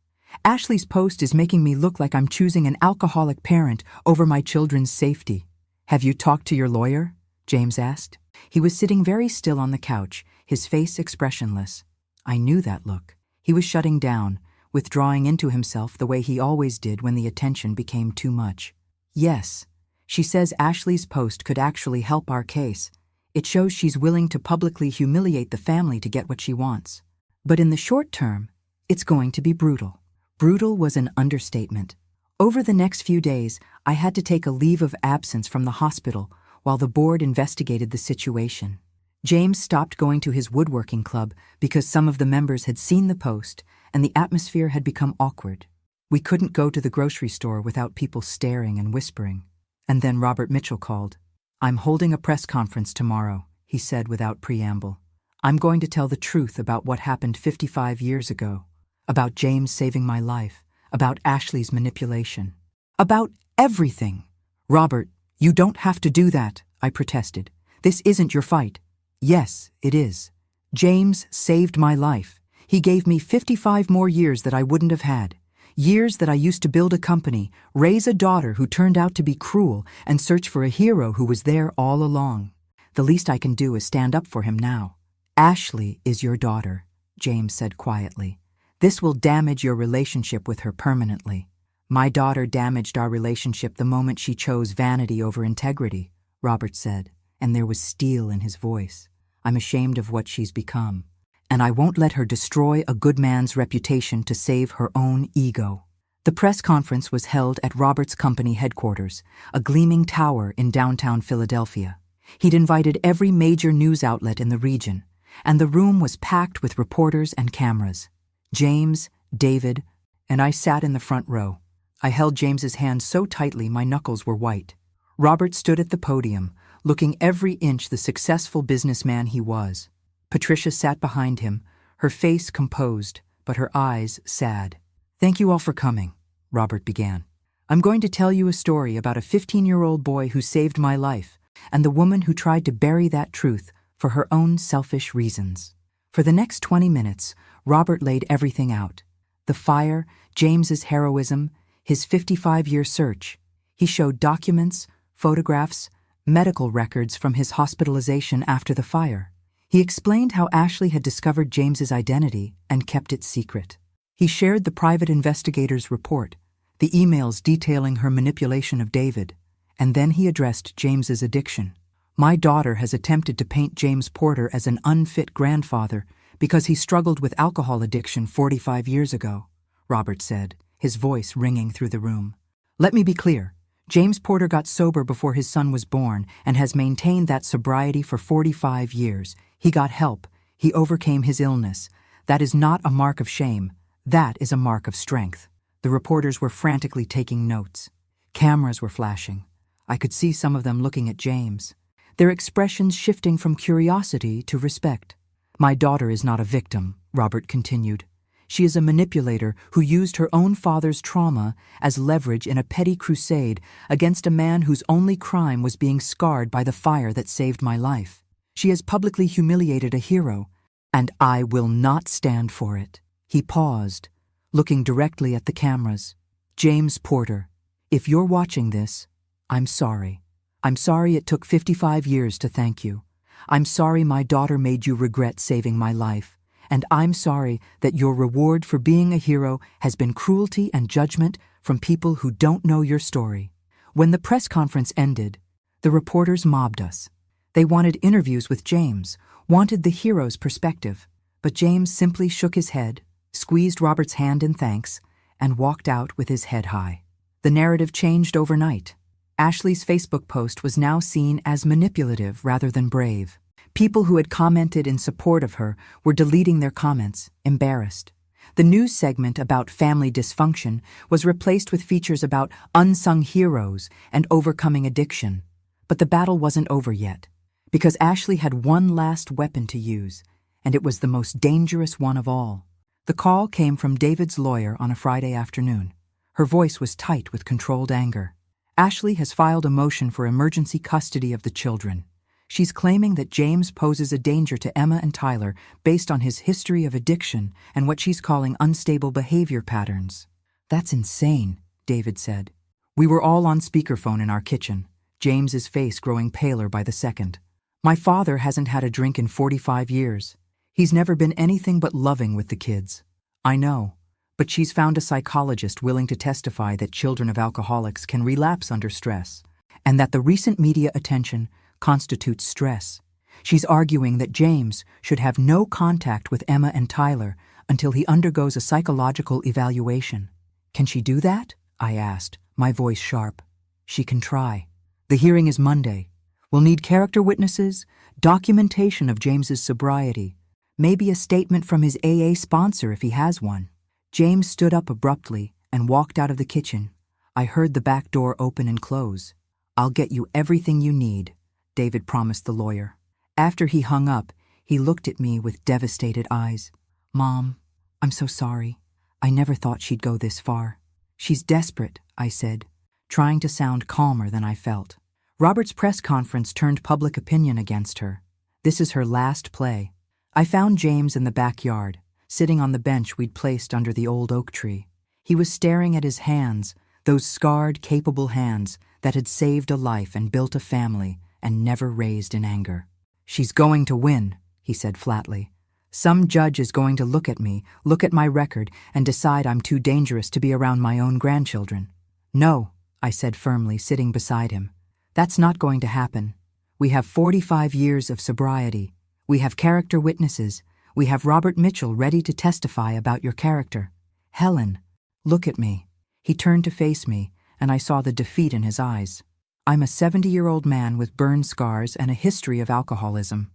Ashley's post is making me look like I'm choosing an alcoholic parent over my children's safety. Have you talked to your lawyer? James asked. He was sitting very still on the couch, his face expressionless. I knew that look. He was shutting down, withdrawing into himself the way he always did when the attention became too much. Yes, she says Ashley's post could actually help our case. It shows she's willing to publicly humiliate the family to get what she wants. But in the short term, it's going to be brutal. Brutal was an understatement. Over the next few days, I had to take a leave of absence from the hospital while the board investigated the situation. James stopped going to his woodworking club because some of the members had seen the post and the atmosphere had become awkward. We couldn't go to the grocery store without people staring and whispering. And then Robert Mitchell called. "I'm holding a press conference tomorrow," he said without preamble. "I'm going to tell the truth about what happened 55 years ago, about James saving my life, about Ashley's manipulation, about everything." "Robert, you don't have to do that," I protested. "This isn't your fight." "Yes, it is. James saved my life. He gave me 55 more years that I wouldn't have had. Years that I used to build a company, raise a daughter who turned out to be cruel, and search for a hero who was there all along. The least I can do is stand up for him now." "Ashley is your daughter," James said quietly. "This will damage your relationship with her permanently." "My daughter damaged our relationship the moment she chose vanity over integrity," Robert said, and there was steel in his voice. "I'm ashamed of what she's become, and I won't let her destroy a good man's reputation to save her own ego." The press conference was held at Robert's company headquarters, a gleaming tower in downtown Philadelphia. He'd invited every major news outlet in the region, and the room was packed with reporters and cameras. James, David, and I sat in the front row. I held James's hand so tightly my knuckles were white. Robert stood at the podium, looking every inch the successful businessman he was. Patricia sat behind him, her face composed, but her eyes sad. "Thank you all for coming," Robert began. "I'm going to tell you a story about a 15-year-old boy who saved my life, and the woman who tried to bury that truth for her own selfish reasons." For the next 20 minutes, Robert laid everything out. The fire, James's heroism, his 55-year search. He showed documents, photographs, medical records from his hospitalization after the fire. He explained how Ashley had discovered James's identity and kept it secret. He shared the private investigator's report, the emails detailing her manipulation of David, and then he addressed James's addiction. "My daughter has attempted to paint James Porter as an unfit grandfather because he struggled with alcohol addiction 45 years ago," Robert said, his voice ringing through the room. "Let me be clear. James Porter got sober before his son was born and has maintained that sobriety for 45 years. He got help. He overcame his illness. That is not a mark of shame. That is a mark of strength." The reporters were frantically taking notes. Cameras were flashing. I could see some of them looking at James, their expressions shifting from curiosity to respect. "My daughter is not a victim," Robert continued. "She is a manipulator who used her own father's trauma as leverage in a petty crusade against a man whose only crime was being scarred by the fire that saved my life. She has publicly humiliated a hero, and I will not stand for it." He paused, looking directly at the cameras. "James Porter, if you're watching this, I'm sorry. I'm sorry it took 55 years to thank you. I'm sorry my daughter made you regret saving my life. And I'm sorry that your reward for being a hero has been cruelty and judgment from people who don't know your story." When the press conference ended, the reporters mobbed us. They wanted interviews with James, wanted the hero's perspective. But James simply shook his head, squeezed Robert's hand in thanks, and walked out with his head high. The narrative changed overnight. Ashley's Facebook post was now seen as manipulative rather than brave. People who had commented in support of her were deleting their comments, embarrassed. The news segment about family dysfunction was replaced with features about unsung heroes and overcoming addiction. But the battle wasn't over yet, because Ashley had one last weapon to use, and it was the most dangerous one of all. The call came from David's lawyer on a Friday afternoon. Her voice was tight with controlled anger. "Ashley has filed a motion for emergency custody of the children. She's claiming that James poses a danger to Emma and Tyler based on his history of addiction and what she's calling unstable behavior patterns." "That's insane," David said. We were all on speakerphone in our kitchen, James's face growing paler by the second. "My father hasn't had a drink in 45 years. He's never been anything but loving with the kids." "I know, but she's found a psychologist willing to testify that children of alcoholics can relapse under stress, and that the recent media attention constitutes stress. She's arguing that James should have no contact with Emma and Tyler until he undergoes a psychological evaluation." "Can she do that?" I asked, my voice sharp. She can try. The hearing is Monday. We'll need character witnesses, documentation of James's sobriety, maybe a statement from his AA sponsor if he has one. James stood up abruptly and walked out of the kitchen. I heard the back door open and close. I'll get you everything you need, David promised the lawyer. After he hung up, he looked at me with devastated eyes. Mom, I'm so sorry. I never thought she'd go this far. She's desperate, I said, trying to sound calmer than I felt. Robert's press conference turned public opinion against her. This is her last play. I found James in the backyard, sitting on the bench we'd placed under the old oak tree. He was staring at his hands, those scarred, capable hands that had saved a life and built a family and never raised in anger. She's going to win, he said flatly. Some judge is going to look at me, look at my record, and decide I'm too dangerous to be around my own grandchildren. No, I said firmly, sitting beside him. That's not going to happen. We have 45 years of sobriety. We have character witnesses. We have Robert Mitchell ready to testify about your character. Helen, look at me. He turned to face me, and I saw the defeat in his eyes. I'm a 70-year-old man with burn scars and a history of alcoholism.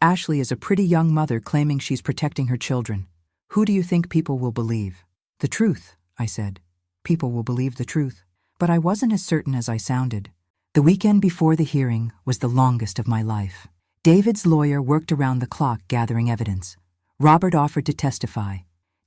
Ashley is a pretty young mother claiming she's protecting her children. Who do you think people will believe? The truth, I said. People will believe the truth. But I wasn't as certain as I sounded. The weekend before the hearing was the longest of my life. David's lawyer worked around the clock gathering evidence. Robert offered to testify.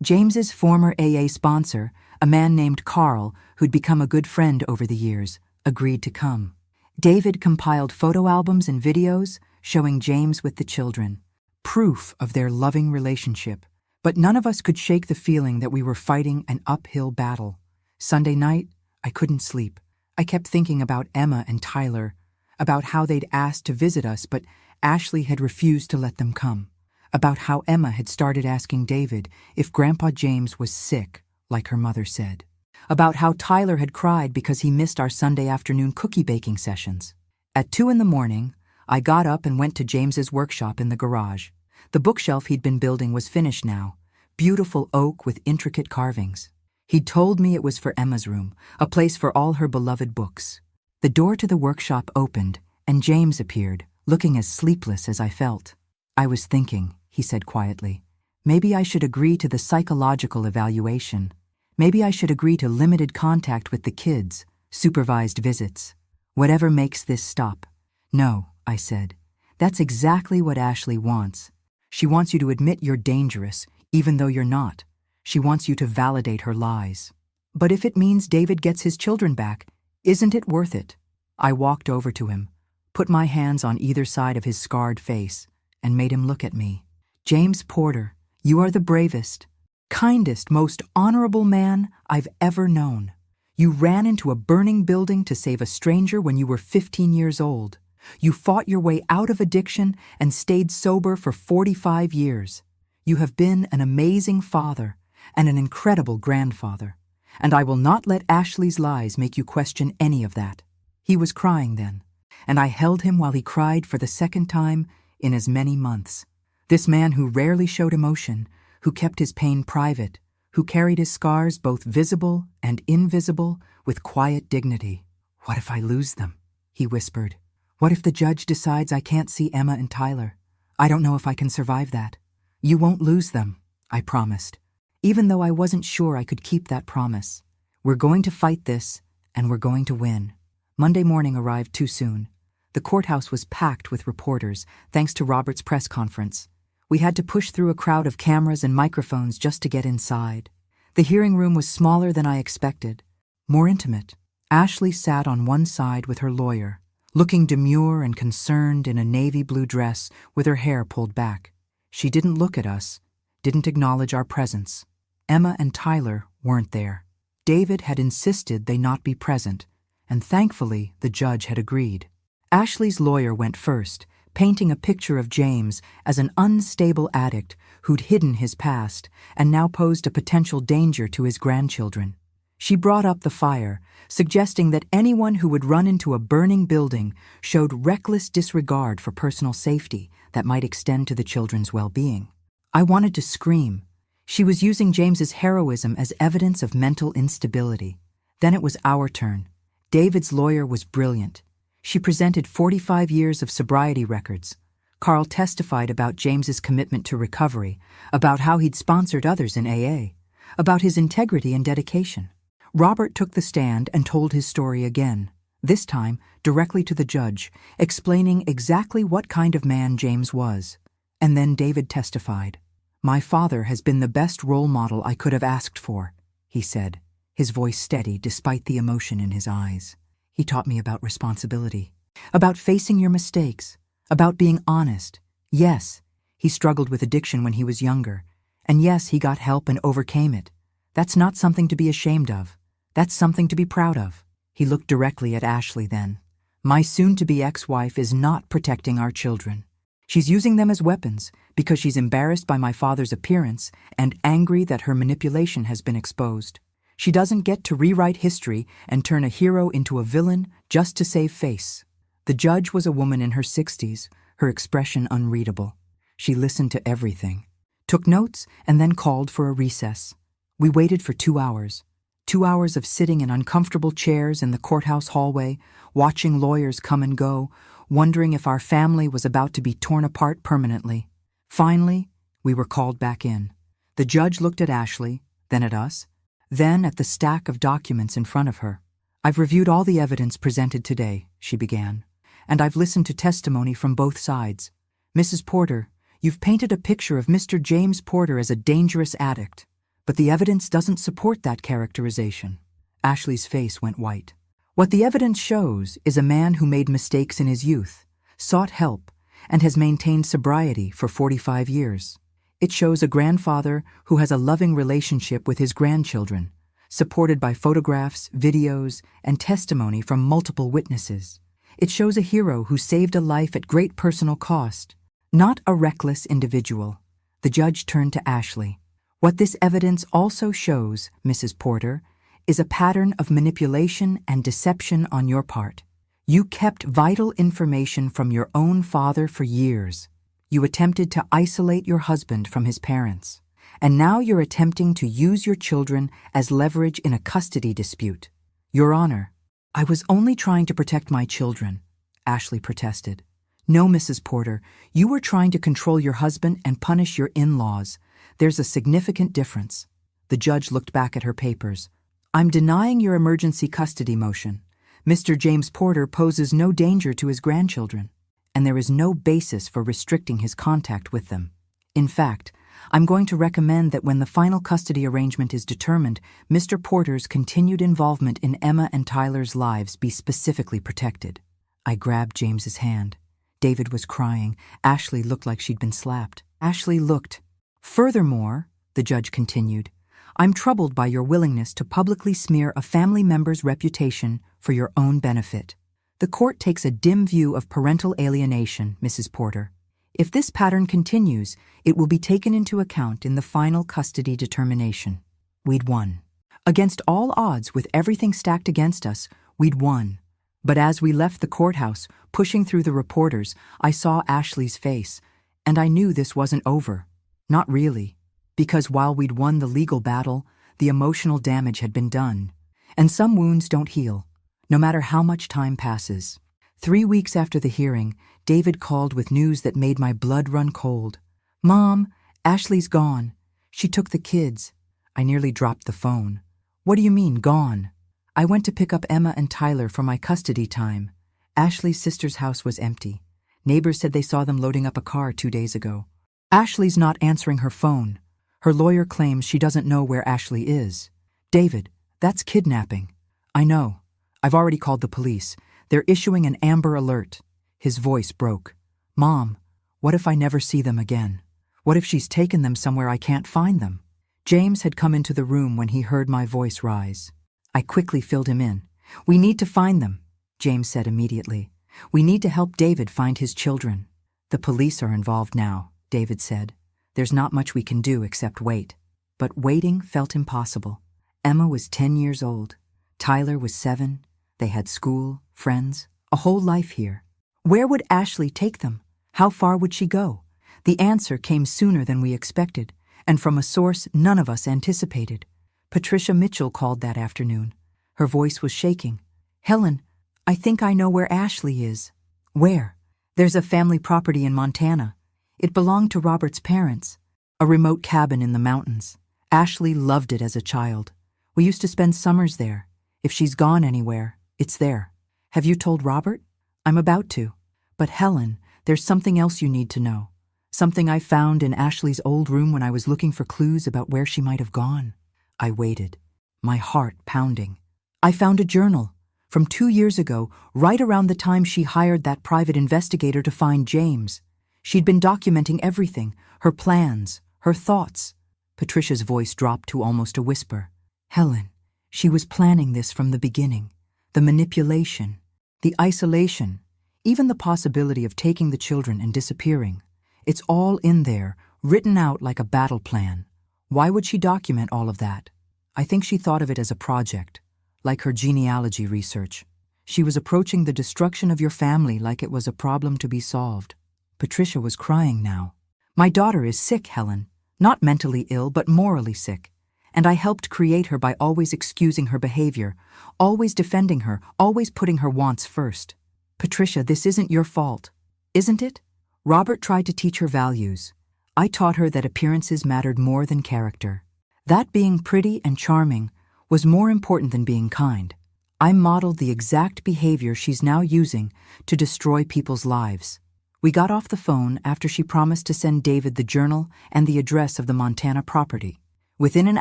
James's former AA sponsor, a man named Carl, who'd become a good friend over the years, agreed to come. David compiled photo albums and videos showing James with the children, proof of their loving relationship. But none of us could shake the feeling that we were fighting an uphill battle. Sunday night, I couldn't sleep. I kept thinking about Emma and Tyler, about how they'd asked to visit us, but Ashley had refused to let them come, about how Emma had started asking David if Grandpa James was sick, like her mother said, about how Tyler had cried because he missed our Sunday afternoon cookie baking sessions. At 2 a.m, I got up and went to James's workshop in the garage. The bookshelf he'd been building was finished now, beautiful oak with intricate carvings. He'd told me it was for Emma's room, a place for all her beloved books. The door to the workshop opened, and James appeared, looking as sleepless as I felt. I was thinking, he said quietly, maybe I should agree to the psychological evaluation. Maybe I should agree to limited contact with the kids, supervised visits. Whatever makes this stop. No, I said. That's exactly what Ashley wants. She wants you to admit you're dangerous, even though you're not. She wants you to validate her lies. But if it means David gets his children back, isn't it worth it? I walked over to him, put my hands on either side of his scarred face, and made him look at me. James Porter, you are the bravest, kindest, most honorable man I've ever known. You ran into a burning building to save a stranger when you were 15 years old. You fought your way out of addiction and stayed sober for 45 years. You have been an amazing father and an incredible grandfather, and I will not let Ashley's lies make you question any of that. He was crying then, and I held him while he cried for the second time in as many months. This man who rarely showed emotion, who kept his pain private, who carried his scars both visible and invisible with quiet dignity. What if I lose them? He whispered. What if the judge decides I can't see Emma and Tyler? I don't know if I can survive that. You won't lose them, I promised, even though I wasn't sure I could keep that promise. We're going to fight this, and we're going to win. Monday morning arrived too soon. The courthouse was packed with reporters, thanks to Robert's press conference. We had to push through a crowd of cameras and microphones just to get inside. The hearing room was smaller than I expected, more intimate. Ashley sat on one side with her lawyer, looking demure and concerned in a navy blue dress with her hair pulled back. She didn't look at us, didn't acknowledge our presence. Emma and Tyler weren't there. David had insisted they not be present, and thankfully the judge had agreed. Ashley's lawyer went first, painting a picture of James as an unstable addict who'd hidden his past and now posed a potential danger to his grandchildren. She brought up the fire, suggesting that anyone who would run into a burning building showed reckless disregard for personal safety that might extend to the children's well-being. I wanted to scream. She was using James's heroism as evidence of mental instability. Then it was our turn. David's lawyer was brilliant. She presented 45 years of sobriety records. Carl testified about James's commitment to recovery, about how he'd sponsored others in AA, about his integrity and dedication. Robert took the stand and told his story again, this time directly to the judge, explaining exactly what kind of man James was. And then David testified. "My father has been the best role model I could have asked for," he said, his voice steady despite the emotion in his eyes. "He taught me about responsibility, about facing your mistakes, about being honest. Yes, he struggled with addiction when he was younger, and yes, he got help and overcame it. That's not something to be ashamed of. That's something to be proud of." He looked directly at Ashley then. "My soon-to-be ex-wife is not protecting our children. She's using them as weapons because she's embarrassed by my father's appearance and angry that her manipulation has been exposed. She doesn't get to rewrite history and turn a hero into a villain just to save face." The judge was a woman in her 60s, her expression unreadable. She listened to everything, took notes, and then called for a recess. We waited for 2 hours. 2 hours of sitting in uncomfortable chairs in the courthouse hallway, watching lawyers come and go, wondering if our family was about to be torn apart permanently. Finally, we were called back in. The judge looked at Ashley, then at us, then at the stack of documents in front of her. "I've reviewed all the evidence presented today," she began, "and I've listened to testimony from both sides. Mrs. Porter, you've painted a picture of Mr. James Porter as a dangerous addict, but the evidence doesn't support that characterization." Ashley's face went white. "What the evidence shows is a man who made mistakes in his youth, sought help, and has maintained sobriety for 45 years. It shows a grandfather who has a loving relationship with his grandchildren, supported by photographs, videos, and testimony from multiple witnesses. It shows a hero who saved a life at great personal cost, not a reckless individual." The judge turned to Ashley. "What this evidence also shows, Mrs. Porter, is a pattern of manipulation and deception on your part. You kept vital information from your own father for years. You attempted to isolate your husband from his parents, and now you're attempting to use your children as leverage in a custody dispute. Your Honor, I was only trying to protect my children," Ashley protested. "No, Mrs. Porter, you were trying to control your husband and punish your in-laws. There's a significant difference." The judge looked back at her papers. "I'm denying your emergency custody motion. Mr. James Porter poses no danger to his grandchildren, and there is no basis for restricting his contact with them. In fact, I'm going to recommend that when the final custody arrangement is determined, Mr. Porter's continued involvement in Emma and Tyler's lives be specifically protected." I grabbed James's hand. David was crying. Ashley looked like she'd been slapped. Ashley looked. "Furthermore," the judge continued, "I'm troubled by your willingness to publicly smear a family member's reputation for your own benefit. The court takes a dim view of parental alienation, Mrs. Porter. If this pattern continues, it will be taken into account in the final custody determination." We'd won. Against all odds, with everything stacked against us, we'd won. But as we left the courthouse, pushing through the reporters, I saw Ashley's face, and I knew this wasn't over. Not really. Because while we'd won the legal battle, the emotional damage had been done. And some wounds don't heal, no matter how much time passes. 3 weeks after the hearing, David called with news that made my blood run cold. "Mom, Ashley's gone. She took the kids." I nearly dropped the phone. "What do you mean, gone?" "I went to pick up Emma and Tyler for my custody time. Ashley's sister's house was empty. Neighbors said they saw them loading up a car 2 days ago. Ashley's not answering her phone. Her lawyer claims she doesn't know where Ashley is." "David, that's kidnapping." "I know. I've already called the police. They're issuing an Amber Alert." His voice broke. "Mom, what if I never see them again? What if she's taken them somewhere I can't find them?" James had come into the room when he heard my voice rise. I quickly filled him in. "We need to find them," James said immediately. "We need to help David find his children." "The police are involved now," David said. "There's not much we can do except wait." But waiting felt impossible. Emma was 10 years old. Tyler was 7. They had school, friends, a whole life here. Where would Ashley take them? How far would she go? The answer came sooner than we expected, and from a source none of us anticipated. Patricia Mitchell called that afternoon. Her voice was shaking. "Helen, I think I know where Ashley is." "Where?" "There's a family property in Montana. It belonged to Robert's parents. A remote cabin in the mountains. Ashley loved it as a child. We used to spend summers there. If she's gone anywhere, it's there." "Have you told Robert?" "I'm about to. But Helen, there's something else you need to know. Something I found in Ashley's old room when I was looking for clues about where she might have gone." I waited, my heart pounding. "I found a journal from 2 years ago, right around the time she hired that private investigator to find James. She'd been documenting everything, her plans, her thoughts." Patricia's voice dropped to almost a whisper. "Helen, she was planning this from the beginning. The manipulation, the isolation, even the possibility of taking the children and disappearing. It's all in there, written out like a battle plan. Why would she document all of that? I think she thought of it as a project, like her genealogy research. She was approaching the destruction of your family like it was a problem to be solved." Patricia was crying now. "My daughter is sick, Helen. Not mentally ill, but morally sick. And I helped create her by always excusing her behavior, always defending her, always putting her wants first. Patricia, this isn't your fault. Isn't it? Robert tried to teach her values. I taught her that appearances mattered more than character. That being pretty and charming was more important than being kind. I modeled the exact behavior she's now using to destroy people's lives." We got off the phone after she promised to send David the journal and the address of the Montana property. Within an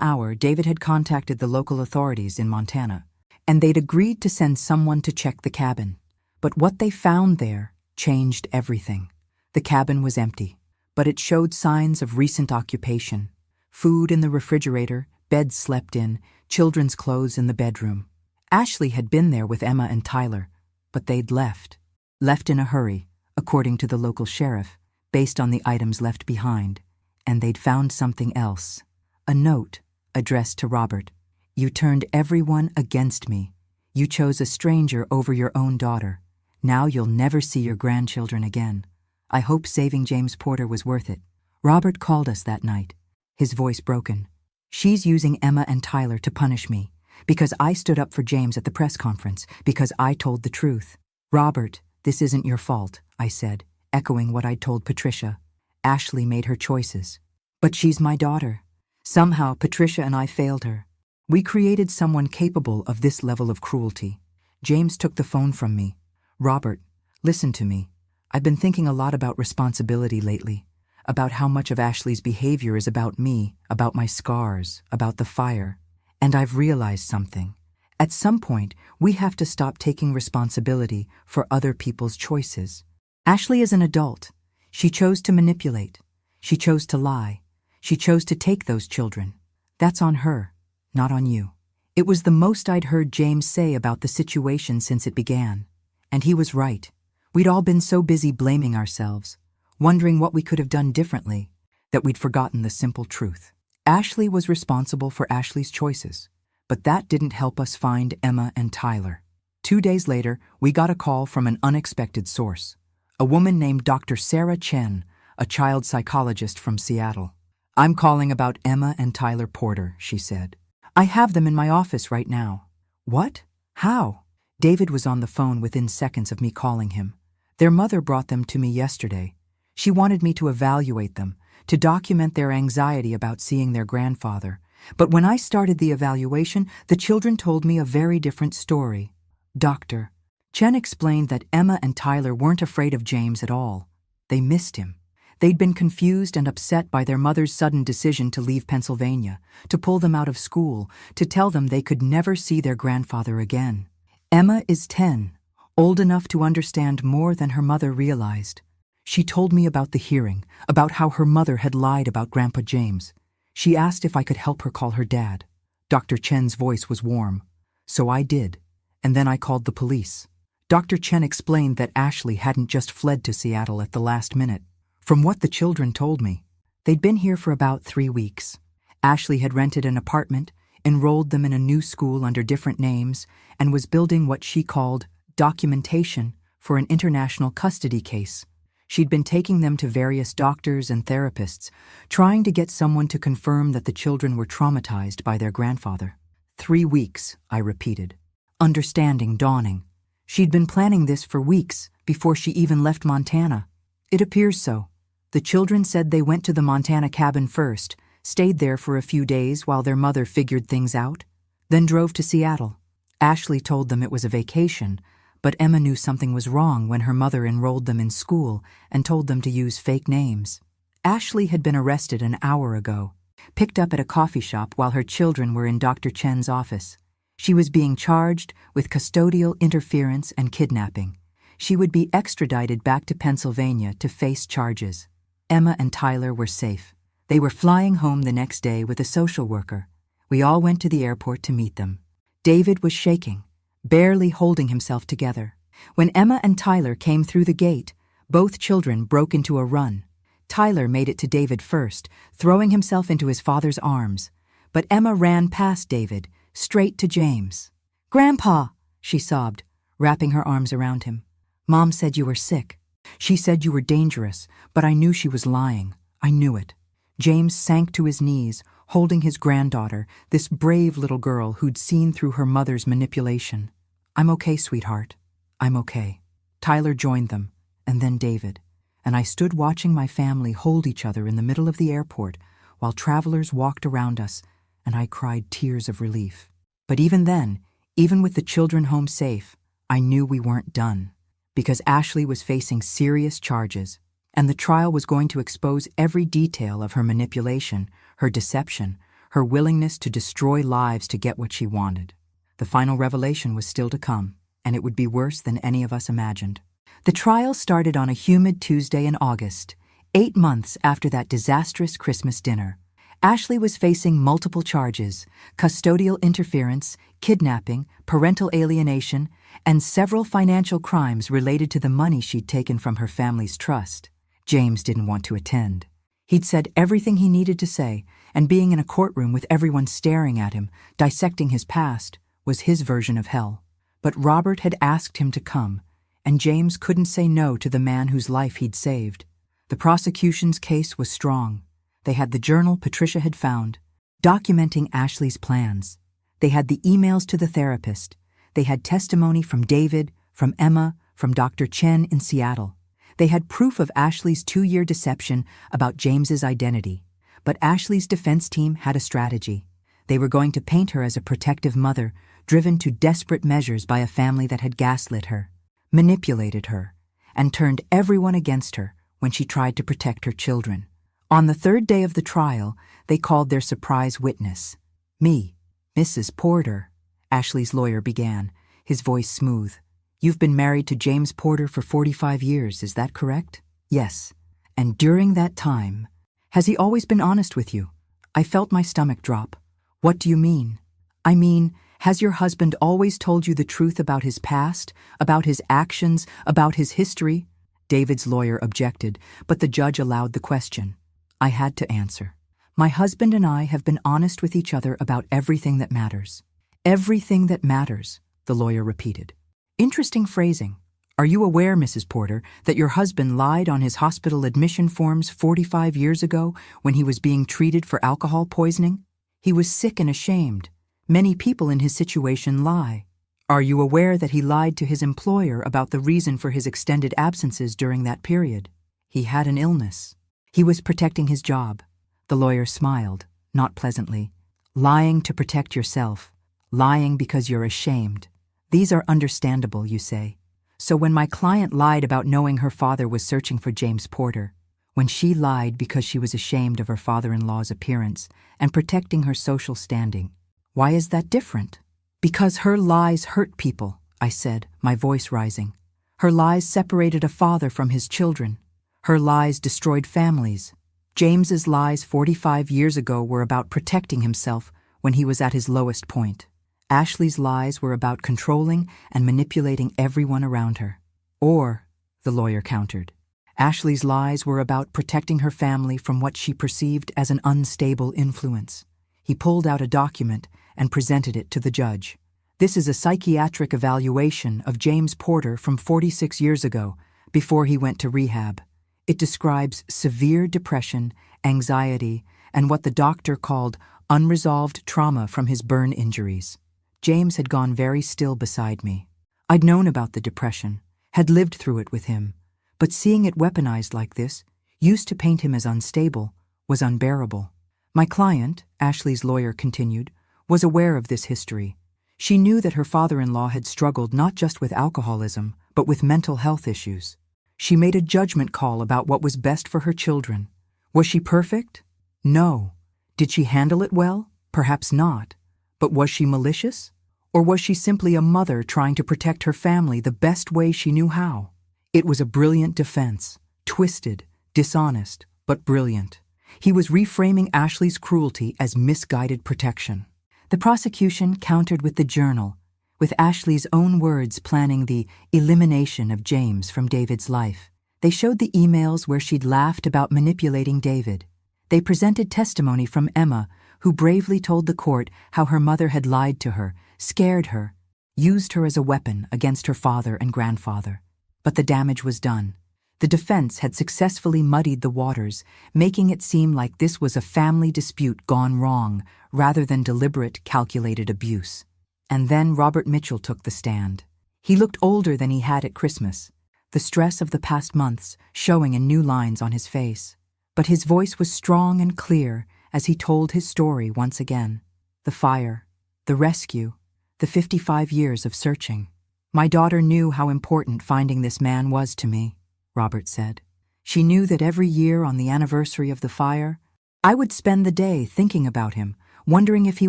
hour, David had contacted the local authorities in Montana, and they'd agreed to send someone to check the cabin. But what they found there changed everything. The cabin was empty, but it showed signs of recent occupation. Food in the refrigerator, beds slept in, children's clothes in the bedroom. Ashley had been there with Emma and Tyler, but they'd left. Left in a hurry, according to the local sheriff, based on the items left behind. And they'd found something else. A note addressed to Robert. "You turned everyone against me. You chose a stranger over your own daughter. Now you'll never see your grandchildren again. I hope saving James Porter was worth it." Robert called us that night, his voice broken. "She's using Emma and Tyler to punish me, because I stood up for James at the press conference, because I told the truth." "Robert, this isn't your fault," I said, echoing what I'd told Patricia. "Ashley made her choices. But she's my daughter." Somehow, Patricia and I failed her. We created someone capable of this level of cruelty. James took the phone from me. "Robert, listen to me. I've been thinking a lot about responsibility lately, about how much of Ashley's behavior is about me, about my scars, about the fire. And I've realized something. At some point, we have to stop taking responsibility for other people's choices. Ashley is an adult. She chose to manipulate. She chose to lie. She chose to take those children. That's on her, not on you." It was the most I'd heard James say about the situation since it began. And he was right. We'd all been so busy blaming ourselves, wondering what we could have done differently, that we'd forgotten the simple truth. Ashley was responsible for Ashley's choices, but that didn't help us find Emma and Tyler. 2 days later, we got a call from an unexpected source. A woman named Dr. Sarah Chen, a child psychologist from Seattle. "I'm calling about Emma and Tyler Porter," she said. "I have them in my office right now." "What? How?" David was on the phone within seconds of me calling him. "Their mother brought them to me yesterday. She wanted me to evaluate them, to document their anxiety about seeing their grandfather. But when I started the evaluation, the children told me a very different story." "Doctor." Chen explained that Emma and Tyler weren't afraid of James at all. They missed him. They'd been confused and upset by their mother's sudden decision to leave Pennsylvania, to pull them out of school, to tell them they could never see their grandfather again. Emma is 10, old enough to understand more than her mother realized. She told me about the hearing, about how her mother had lied about Grandpa James. She asked if I could help her call her dad. Dr. Chen's voice was warm. So I did, and then I called the police. Dr. Chen explained that Ashley hadn't just fled to Seattle at the last minute. From what the children told me, they'd been here for about 3 weeks. Ashley had rented an apartment, enrolled them in a new school under different names, and was building what she called documentation for an international custody case. She'd been taking them to various doctors and therapists, trying to get someone to confirm that the children were traumatized by their grandfather. 3 weeks, I repeated. understanding dawning. She'd been planning this for weeks before she even left Montana. It appears so. The children said they went to the Montana cabin first, stayed there for a few days while their mother figured things out, then drove to Seattle. Ashley told them it was a vacation, but Emma knew something was wrong when her mother enrolled them in school and told them to use fake names. Ashley had been arrested an hour ago, picked up at a coffee shop while her children were in Dr. Chen's office. She was being charged with custodial interference and kidnapping. She would be extradited back to Pennsylvania to face charges. Emma and Tyler were safe. They were flying home the next day with a social worker. We all went to the airport to meet them. David was shaking, barely holding himself together. When Emma and Tyler came through the gate, both children broke into a run. Tyler made it to David first, throwing himself into his father's arms. But Emma ran past David, straight to James. "Grandpa," she sobbed, wrapping her arms around him. "Mom said you were sick. She said you were dangerous, but I knew she was lying. I knew it." James sank to his knees, holding his granddaughter, this brave little girl who'd seen through her mother's manipulation. "I'm okay, sweetheart. I'm okay." Tyler joined them, and then David, and I stood watching my family hold each other in the middle of the airport while travelers walked around us, and I cried tears of relief. But even then, even with the children home safe, I knew we weren't done, because Ashley was facing serious charges, and the trial was going to expose every detail of her manipulation, her deception, her willingness to destroy lives to get what she wanted. The final revelation was still to come, and it would be worse than any of us imagined. The trial started on a humid Tuesday in August, 8 months after that disastrous Christmas dinner. Ashley was facing multiple charges: custodial interference, kidnapping, parental alienation, and several financial crimes related to the money she'd taken from her family's trust. James didn't want to attend. He'd said everything he needed to say, and being in a courtroom with everyone staring at him, dissecting his past, was his version of hell. But Robert had asked him to come, and James couldn't say no to the man whose life he'd saved. The prosecution's case was strong. They had the journal Patricia had found, documenting Ashley's plans. They had the emails to the therapist. They had testimony from David, from Emma, from Dr. Chen in Seattle. They had proof of Ashley's 2-year deception about James's identity. But Ashley's defense team had a strategy. They were going to paint her as a protective mother, driven to desperate measures by a family that had gaslit her, manipulated her, and turned everyone against her when she tried to protect her children. On the 3rd day of the trial, they called their surprise witness. "Me, Mrs. Porter," Ashley's lawyer began, his voice smooth. "You've been married to James Porter for 45 years, is that correct?" "Yes. And during that time, has he always been honest with you?" I felt my stomach drop. "What do you mean?" "I mean, has your husband always told you the truth about his past, about his actions, about his history?" David's lawyer objected, but the judge allowed the question. I had to answer. "My husband and I have been honest with each other about everything that matters." "Everything that matters," the lawyer repeated. "Interesting phrasing. Are you aware, Mrs. Porter, that your husband lied on his hospital admission forms 45 years ago when he was being treated for alcohol poisoning? He was sick and ashamed. Many people in his situation lie. Are you aware that he lied to his employer about the reason for his extended absences during that period? He had an illness. He was protecting his job." The lawyer smiled, not pleasantly. "Lying to protect yourself. Lying because you're ashamed. These are understandable, you say. So when my client lied about knowing her father was searching for James Porter, when she lied because she was ashamed of her father-in-law's appearance and protecting her social standing, why is that different?" "Because her lies hurt people," I said, my voice rising. "Her lies separated a father from his children. Her lies destroyed families. James's lies 45 years ago were about protecting himself when he was at his lowest point. Ashley's lies were about controlling and manipulating everyone around her." "Or," the lawyer countered, "Ashley's lies were about protecting her family from what she perceived as an unstable influence." He pulled out a document and presented it to the judge. "This is a psychiatric evaluation of James Porter from 46 years ago, before he went to rehab. It describes severe depression, anxiety, and what the doctor called unresolved trauma from his burn injuries. James had gone very still beside me. I'd known about the depression, had lived through it with him, but seeing it weaponized like this, used to paint him as unstable, was unbearable. My client, Ashley's lawyer continued, was aware of this history. She knew that her father-in-law had struggled not just with alcoholism, but with mental health issues. She made a judgment call about what was best for her children. Was she perfect? No. Did she handle it well? Perhaps not. But was she malicious? Or was she simply a mother trying to protect her family the best way she knew how? It was a brilliant defense. Twisted, dishonest, but brilliant. He was reframing Ashley's cruelty as misguided protection. The prosecution countered with the journal, with Ashley's own words planning the elimination of James from David's life. They showed the emails where she'd laughed about manipulating David. They presented testimony from Emma, who bravely told the court how her mother had lied to her, scared her, used her as a weapon against her father and grandfather. But the damage was done. The defense had successfully muddied the waters, making it seem like this was a family dispute gone wrong, rather than deliberate, calculated abuse. And then Robert Mitchell took the stand. He looked older than he had at Christmas, the stress of the past months showing in new lines on his face. But his voice was strong and clear as he told his story once again. The fire, the rescue, the 55 years of searching. My daughter knew how important finding this man was to me, Robert said. She knew that every year on the anniversary of the fire, I would spend the day thinking about him, wondering if he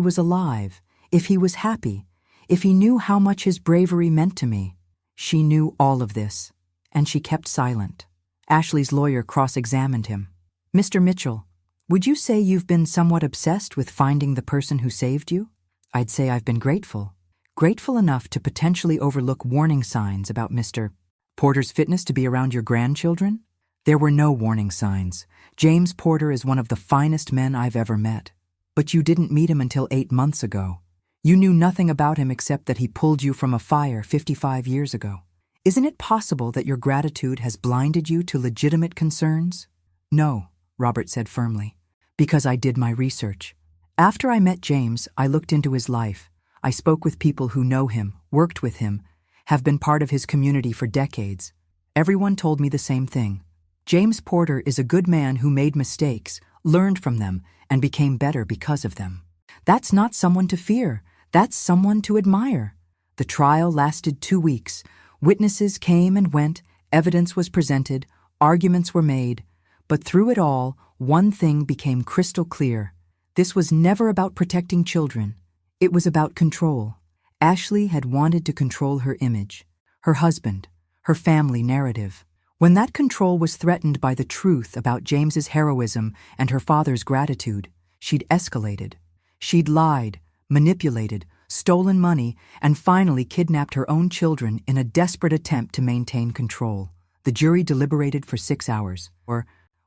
was alive, if he was happy, if he knew how much his bravery meant to me. She knew all of this, and she kept silent. Ashley's lawyer cross-examined him. Mr. Mitchell, would you say you've been somewhat obsessed with finding the person who saved you? I'd say I've been grateful. Grateful enough to potentially overlook warning signs about Mr. Porter's fitness to be around your grandchildren? There were no warning signs. James Porter is one of the finest men I've ever met. But you didn't meet him until 8 months ago. You knew nothing about him except that he pulled you from a fire 55 years ago. Isn't it possible that your gratitude has blinded you to legitimate concerns? No, Robert said firmly, because I did my research. After I met James, I looked into his life. I spoke with people who know him, worked with him, have been part of his community for decades. Everyone told me the same thing. James Porter is a good man who made mistakes, learned from them, and became better because of them. That's not someone to fear. That's someone to admire. The trial lasted 2 weeks. Witnesses came and went, evidence was presented, arguments were made. But through it all, one thing became crystal clear. This was never about protecting children. It was about control. Ashley had wanted to control her image, her husband, her family narrative. When that control was threatened by the truth about James's heroism and her father's gratitude, she'd escalated. She'd lied, manipulated, stolen money, and finally kidnapped her own children in a desperate attempt to maintain control. The jury deliberated for 6 hours.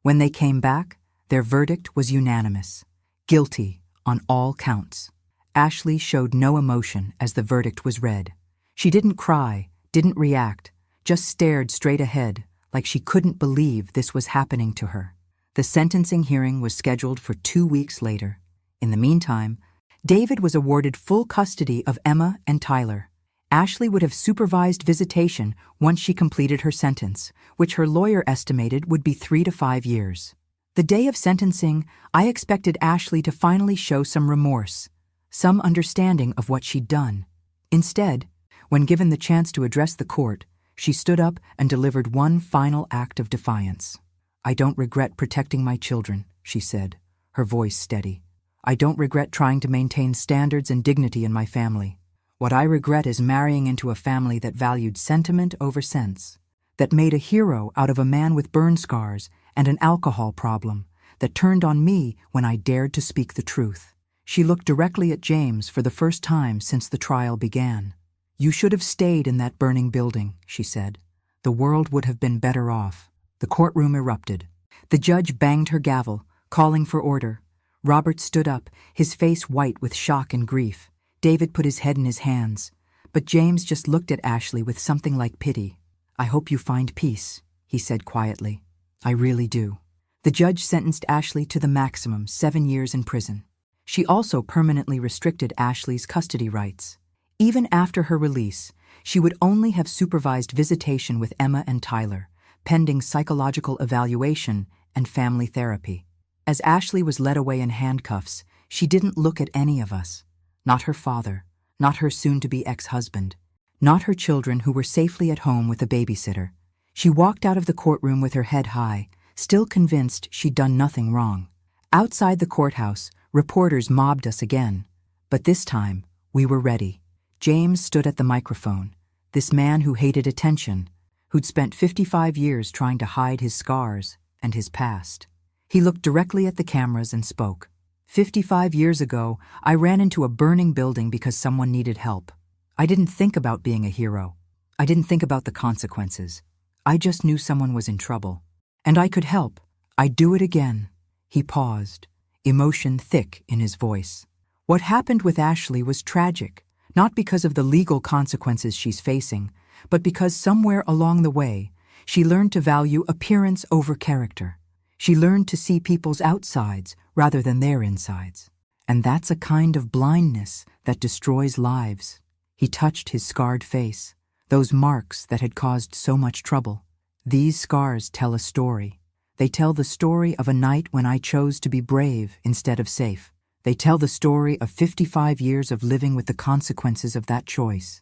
When they came back, their verdict was unanimous. Guilty on all counts. Ashley showed no emotion as the verdict was read. She didn't cry, didn't react, just stared straight ahead, like she couldn't believe this was happening to her. The sentencing hearing was scheduled for 2 weeks later. In the meantime, David was awarded full custody of Emma and Tyler. Ashley would have supervised visitation once she completed her sentence, which her lawyer estimated would be 3 to 5 years. The day of sentencing, I expected Ashley to finally show some remorse, some understanding of what she'd done. Instead, when given the chance to address the court, she stood up and delivered one final act of defiance. I don't regret protecting my children, she said, her voice steady. I don't regret trying to maintain standards and dignity in my family. What I regret is marrying into a family that valued sentiment over sense, that made a hero out of a man with burn scars and an alcohol problem, that turned on me when I dared to speak the truth. She looked directly at James for the first time since the trial began. You should have stayed in that burning building, she said. The world would have been better off. The courtroom erupted. The judge banged her gavel, calling for order. Robert stood up, his face white with shock and grief. David put his head in his hands. But James just looked at Ashley with something like pity. I hope you find peace, he said quietly. I really do. The judge sentenced Ashley to the maximum, 7 years in prison. She also permanently restricted Ashley's custody rights. Even after her release, she would only have supervised visitation with Emma and Tyler, pending psychological evaluation and family therapy. As Ashley was led away in handcuffs, she didn't look at any of us. Not her father, not her soon-to-be ex-husband, not her children who were safely at home with a babysitter. She walked out of the courtroom with her head high, still convinced she'd done nothing wrong. Outside the courthouse, reporters mobbed us again. But this time, we were ready. James stood at the microphone, this man who hated attention, who'd spent 55 years trying to hide his scars and his past. He looked directly at the cameras and spoke. 55 years ago, I ran into a burning building because someone needed help. I didn't think about being a hero. I didn't think about the consequences. I just knew someone was in trouble. And I could help. I'd do it again. He paused, emotion thick in his voice. What happened with Ashley was tragic, not because of the legal consequences she's facing, but because somewhere along the way, she learned to value appearance over character. She learned to see people's outsides rather than their insides. And that's a kind of blindness that destroys lives. He touched his scarred face, those marks that had caused so much trouble. These scars tell a story. They tell the story of a night when I chose to be brave instead of safe. They tell the story of 55 years of living with the consequences of that choice.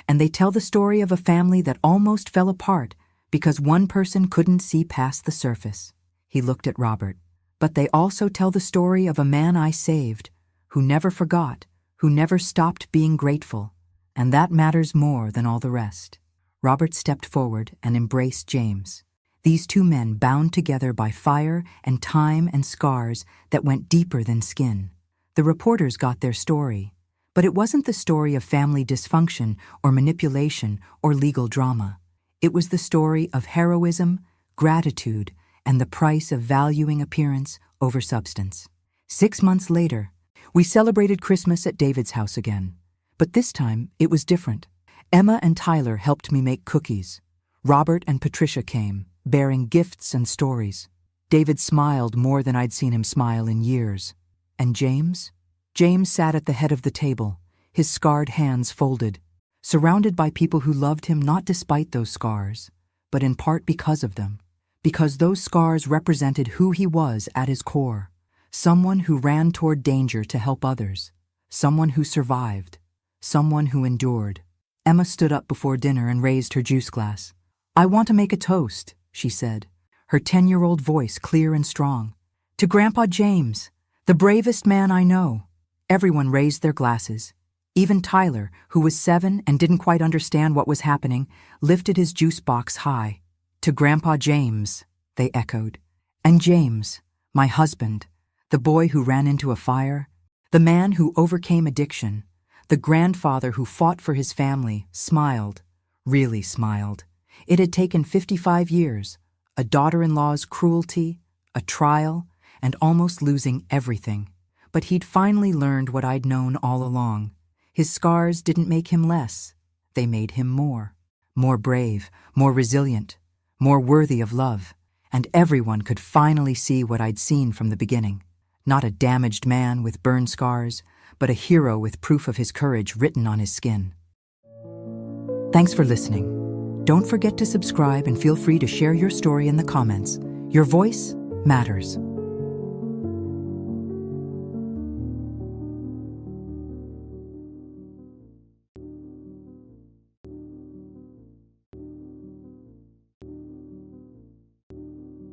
And they tell the story of a family that almost fell apart because one person couldn't see past the surface. He looked at Robert. But they also tell the story of a man I saved, who never forgot, who never stopped being grateful. And that matters more than all the rest. Robert stepped forward and embraced James. These two men bound together by fire and time and scars that went deeper than skin. The reporters got their story, but it wasn't the story of family dysfunction or manipulation or legal drama. It was the story of heroism, gratitude, and the price of valuing appearance over substance. 6 months later, we celebrated Christmas at David's house again. But this time, it was different. Emma and Tyler helped me make cookies. Robert and Patricia came, bearing gifts and stories. David smiled more than I'd seen him smile in years. And James? James sat at the head of the table, his scarred hands folded, surrounded by people who loved him not despite those scars, but in part because of them. Because those scars represented who he was at his core. Someone who ran toward danger to help others. Someone who survived. Someone who endured. Emma stood up before dinner and raised her juice glass. I want to make a toast, she said, her 10-year-old voice clear and strong. To Grandpa James, the bravest man I know. Everyone raised their glasses. Even Tyler, who was 7 and didn't quite understand what was happening, lifted his juice box high. To Grandpa James, they echoed. And James, my husband, the boy who ran into a fire, the man who overcame addiction, the grandfather who fought for his family, smiled, really smiled. It had taken 55 years, a daughter-in-law's cruelty, a trial, and almost losing everything. But he'd finally learned what I'd known all along. His scars didn't make him less. They made him more. More brave, more resilient, more worthy of love. And everyone could finally see what I'd seen from the beginning. Not a damaged man with burn scars, but a hero with proof of his courage written on his skin. Thanks for listening. Don't forget to subscribe and feel free to share your story in the comments. Your voice matters.